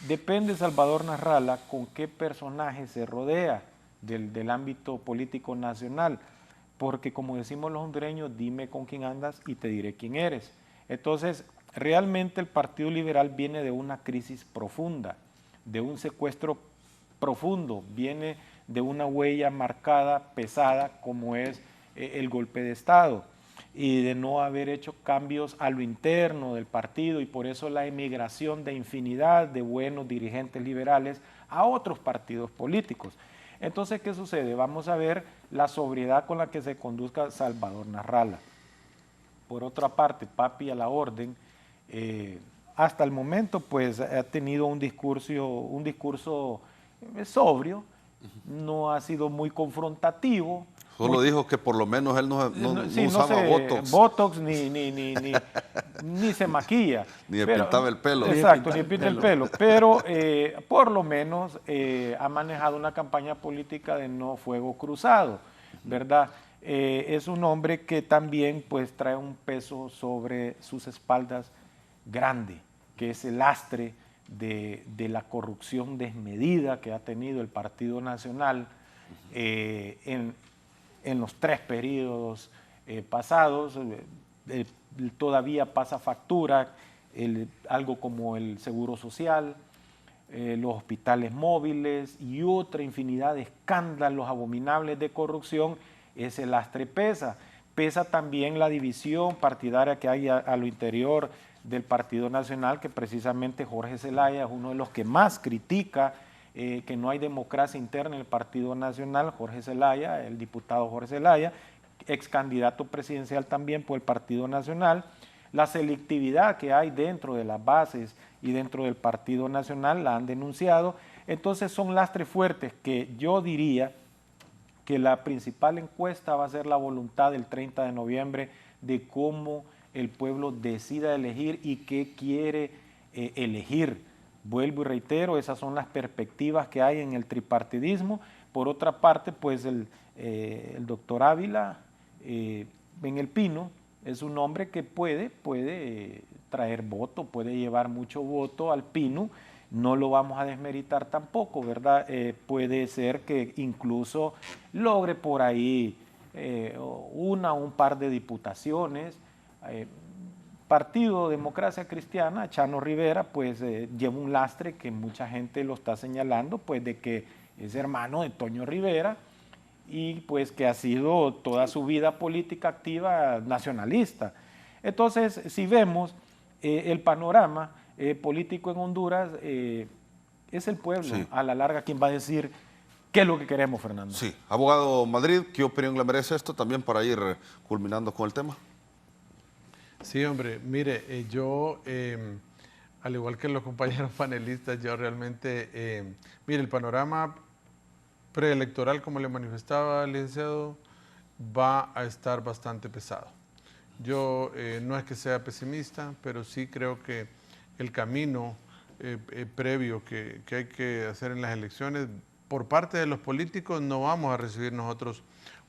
Depende Salvador Narrala con qué personaje se rodea del ámbito político nacional, porque como decimos los hondureños, dime con quién andas y te diré quién eres. Entonces, realmente el Partido Liberal viene de una crisis profunda, de un secuestro profundo, viene de una huella marcada, pesada, como es el golpe de Estado, y de no haber hecho cambios a lo interno del partido, y por eso la emigración de infinidad de buenos dirigentes liberales a otros partidos políticos. Entonces, ¿qué sucede? Vamos a ver la sobriedad con la que se conduzca Salvador Narrala. Por otra parte, Papi a la orden, hasta el momento pues ha tenido un discurso sobrio, no ha sido muy confrontativo. Solo dijo que por lo menos él no usaba botox. Botox ni se maquilla. Ni pintaba el pelo. Exacto, ni pinta el pelo. Pero por lo menos ha manejado una campaña política de no fuego cruzado, ¿verdad? Es un hombre que también pues trae un peso sobre sus espaldas grande, que es el lastre de la corrupción desmedida que ha tenido el Partido Nacional en los 3 periodos pasados. Todavía pasa factura algo como el Seguro Social, los hospitales móviles y otra infinidad de escándalos abominables de corrupción. Ese lastre pesa. Pesa también la división partidaria que hay a lo interior del Partido Nacional, que precisamente Jorge Zelaya es uno de los que más critica que no hay democracia interna en el Partido Nacional. Jorge Zelaya, el diputado Jorge Zelaya, ex candidato presidencial también por el Partido Nacional. La selectividad que hay dentro de las bases y dentro del Partido Nacional la han denunciado. Entonces son lastres fuertes que yo diría que la principal encuesta va a ser la voluntad del 30 de noviembre de cómo el pueblo decida elegir y qué quiere elegir. Vuelvo y reitero, esas son las perspectivas que hay en el tripartidismo. Por otra parte, pues el doctor Ávila en el Pino es un hombre que puede traer voto, puede llevar mucho voto al Pino. No lo vamos a desmeritar tampoco, ¿verdad? Puede ser que incluso logre por ahí un par de diputaciones. Partido Democracia Cristiana, Chano Rivera, pues lleva un lastre que mucha gente lo está señalando, pues de que es hermano de Toño Rivera y pues que ha sido toda su vida política activa nacionalista. Entonces, si vemos el panorama político en Honduras, es el pueblo, sí, a la larga quien va a decir qué es lo que queremos, Fernando. Sí. Abogado Madrid, ¿qué opinión le merece esto también para ir culminando con el tema? Sí, hombre, mire, yo, al igual que los compañeros panelistas, yo realmente, mire, el panorama preelectoral, como le manifestaba el licenciado, va a estar bastante pesado. Yo no es que sea pesimista, pero sí creo que el camino previo que hay que hacer en las elecciones por parte de los políticos no vamos a recibir nosotros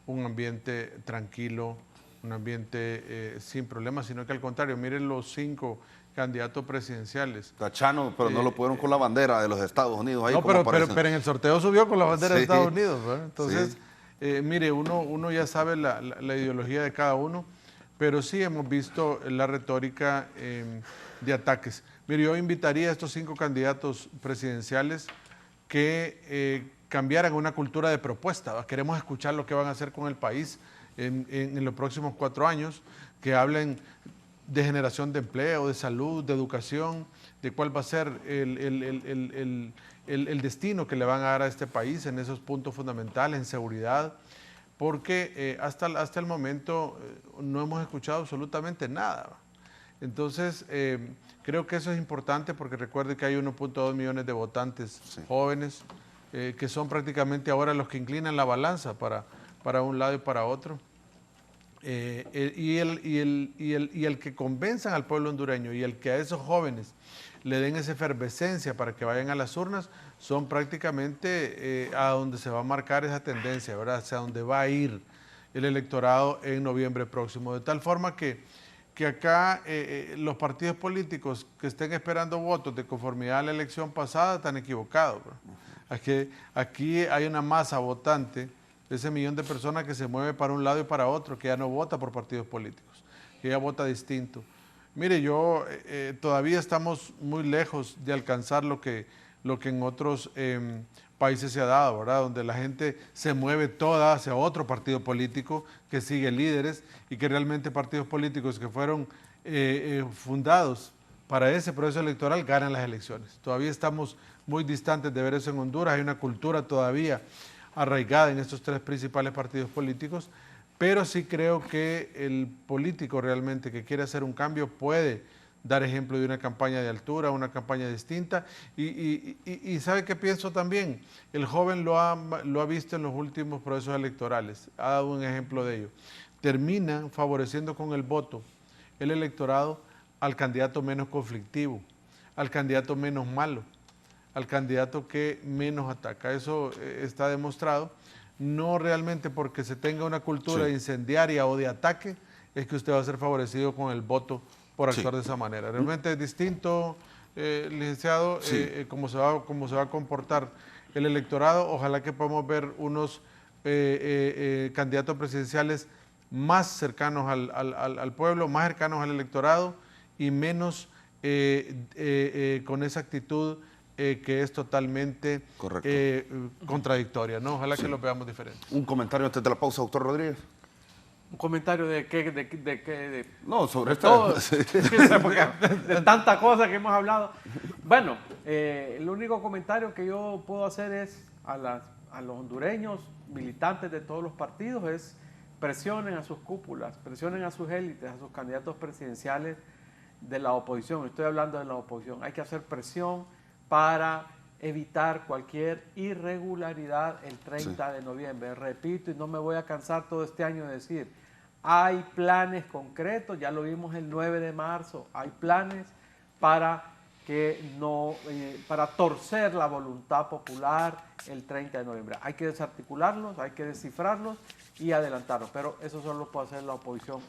un ambiente tranquilo, un ambiente sin problemas, sino que al contrario, miren los 5 candidatos presidenciales. Cachano, pero no lo pudieron con la bandera de los Estados Unidos. Ahí no, pero en el sorteo subió con la bandera de Estados Unidos, ¿verdad? Entonces, mire, uno ya sabe la ideología de cada uno, pero sí hemos visto la retórica de ataques. Mire, yo invitaría a estos 5 candidatos presidenciales que cambiaran una cultura de propuesta, ¿va? Queremos escuchar lo que van a hacer con el país en los próximos 4 años, que hablen de generación de empleo, de salud, de educación, de cuál va a ser el destino que le van a dar a este país en esos puntos fundamentales, en seguridad, porque hasta el momento no hemos escuchado absolutamente nada. Entonces, creo que eso es importante porque recuerde que hay 1.2 millones de votantes jóvenes que son prácticamente ahora los que inclinan la balanza para un lado y para otro. Y el que convenzan al pueblo hondureño y el que a esos jóvenes le den esa efervescencia para que vayan a las urnas, son prácticamente a donde se va a marcar esa tendencia, ¿verdad? Hacia donde va a ir el electorado en noviembre próximo. De tal forma que acá los partidos políticos que estén esperando votos de conformidad a la elección pasada están equivocados, ¿verdad? Aquí hay una masa votante, ese millón de personas que se mueve para un lado y para otro, que ya no vota por partidos políticos, que ya vota distinto. Mire, todavía estamos muy lejos de alcanzar lo que en otros países se ha dado, ¿verdad? Donde la gente se mueve toda hacia otro partido político que sigue líderes y que realmente partidos políticos que fueron fundados para ese proceso electoral ganan las elecciones. Todavía estamos muy distantes de ver eso en Honduras, hay una cultura todavía arraigada en estos 3 principales partidos políticos, pero sí creo que el político realmente que quiere hacer un cambio puede dar ejemplo de una campaña de altura, una campaña distinta, y ¿sabe qué pienso también? El joven lo ha visto en los últimos procesos electorales, ha dado un ejemplo de ello. Termina favoreciendo con el voto el electorado al candidato menos conflictivo, al candidato menos malo, al candidato que menos ataca. Eso está demostrado, no realmente porque se tenga una cultura incendiaria o de ataque, es que usted va a ser favorecido con el voto por actuar de esa manera. Realmente es distinto, licenciado, cómo se va a comportar el electorado. Ojalá que podamos ver unos candidatos presidenciales más cercanos al pueblo, más cercanos al electorado y menos con esa actitud que es totalmente contradictoria, ¿no? Ojalá que lo veamos diferente. Un comentario antes de la pausa, doctor Rodríguez. ¿Un comentario de qué? No, sobre todo. De tanta cosa que hemos hablado. Bueno, el único comentario que yo puedo hacer es a los hondureños, militantes de todos los partidos, es presionen a sus cúpulas, presionen a sus élites, a sus candidatos presidenciales de la oposición. Estoy hablando de la oposición. Hay que hacer presión para evitar cualquier irregularidad el 30 de noviembre. Repito, y no me voy a cansar todo este año de decir, hay planes concretos, ya lo vimos el 9 de marzo, hay planes para torcer la voluntad popular el 30 de noviembre. Hay que desarticularlos, hay que descifrarlos y adelantarlos, pero eso solo lo puede hacer la oposición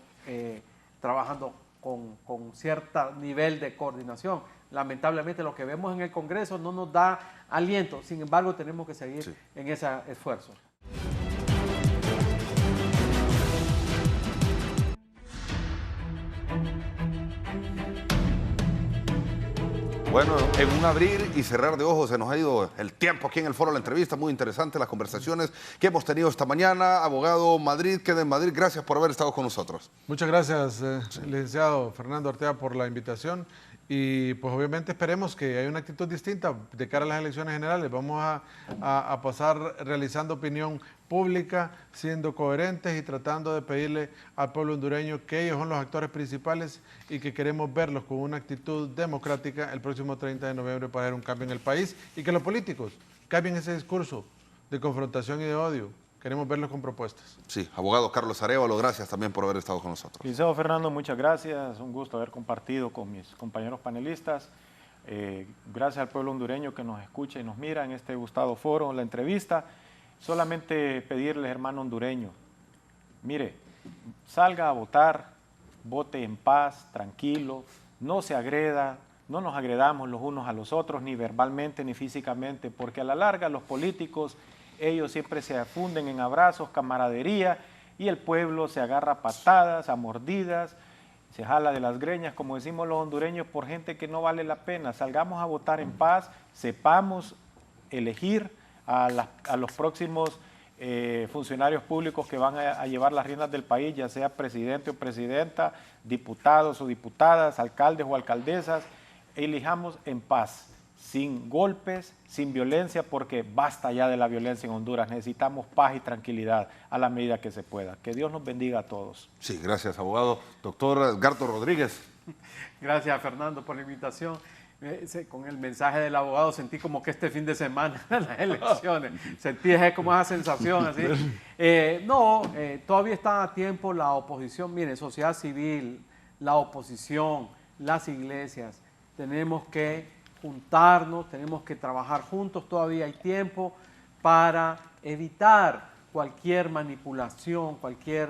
trabajando con cierto nivel de coordinación. Lamentablemente lo que vemos en el Congreso no nos da aliento, sin embargo tenemos que seguir en ese esfuerzo. Bueno, en un abrir y cerrar de ojos se nos ha ido el tiempo aquí en el foro de la entrevista. Muy interesante las conversaciones que hemos tenido esta mañana. Abogado Madrid, queda en Madrid. Gracias por haber estado con nosotros. Muchas gracias, licenciado Fernando Ortega, por la invitación. Y pues obviamente esperemos que haya una actitud distinta de cara a las elecciones generales. Vamos a pasar realizando opinión pública, siendo coherentes y tratando de pedirle al pueblo hondureño que ellos son los actores principales y que queremos verlos con una actitud democrática el próximo 30 de noviembre para hacer un cambio en el país y que los políticos cambien ese discurso de confrontación y de odio. Queremos verlos con propuestas. Sí, abogado Carlos Arévalo, gracias también por haber estado con nosotros. Licenciado Fernando, muchas gracias. Un gusto haber compartido con mis compañeros panelistas. Gracias al pueblo hondureño que nos escucha y nos mira en este gustado foro, la entrevista. Solamente pedirles, hermano hondureño, mire, salga a votar, vote en paz, tranquilo, no se agreda, no nos agredamos los unos a los otros, ni verbalmente ni físicamente, porque a la larga los políticos, ellos siempre se funden en abrazos, camaradería, y el pueblo se agarra a patadas, a mordidas, se jala de las greñas, como decimos los hondureños, por gente que no vale la pena. Salgamos a votar en paz, sepamos elegir a los próximos funcionarios públicos que van a llevar las riendas del país, ya sea presidente o presidenta, diputados o diputadas, alcaldes o alcaldesas. Elijamos en paz, sin golpes, sin violencia, porque basta ya de la violencia en Honduras. Necesitamos paz y tranquilidad a la medida que se pueda. Que Dios nos bendiga a todos. Sí, gracias, abogado. Doctor Edgardo Rodríguez. Gracias, Fernando, por la invitación. Con el mensaje del abogado sentí como que este fin de semana las elecciones, sentí como esa sensación así. Todavía está a tiempo la oposición, mire, sociedad civil, la oposición, las iglesias, tenemos que juntarnos, tenemos que trabajar juntos, todavía hay tiempo para evitar cualquier manipulación, cualquier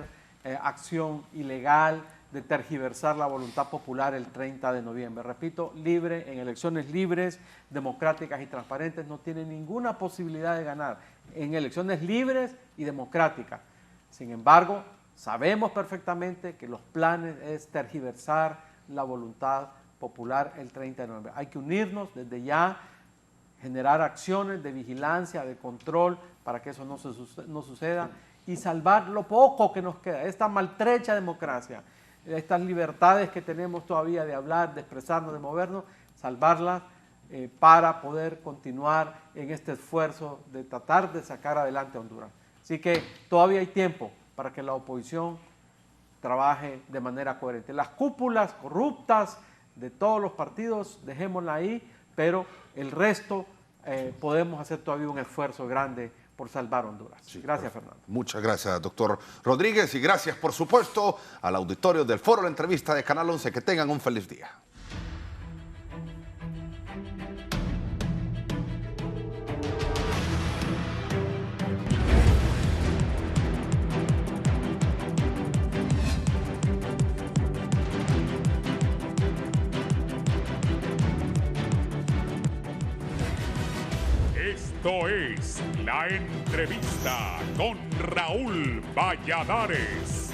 acción ilegal de tergiversar la voluntad popular el 30 de noviembre. Repito, libre, en elecciones libres, democráticas y transparentes, no tiene ninguna posibilidad de ganar en elecciones libres y democráticas. Sin embargo, sabemos perfectamente que los planes es tergiversar la voluntad popular el 30 de noviembre. Hay que unirnos desde ya, generar acciones de vigilancia, de control, para que eso no suceda y salvar lo poco que nos queda, esta maltrecha democracia, estas libertades que tenemos todavía de hablar, de expresarnos, de movernos, salvarlas para poder continuar en este esfuerzo de tratar de sacar adelante a Honduras. Así que todavía hay tiempo para que la oposición trabaje de manera coherente. Las cúpulas corruptas de todos los partidos, dejémosla ahí, pero el resto podemos hacer todavía un esfuerzo grande por salvar Honduras. Sí, gracias, Fernando. Muchas gracias, doctor Rodríguez, y gracias, por supuesto, al auditorio del Foro La Entrevista de Canal 11. Que tengan un feliz día. Esto es La Entrevista con Raúl Valladares.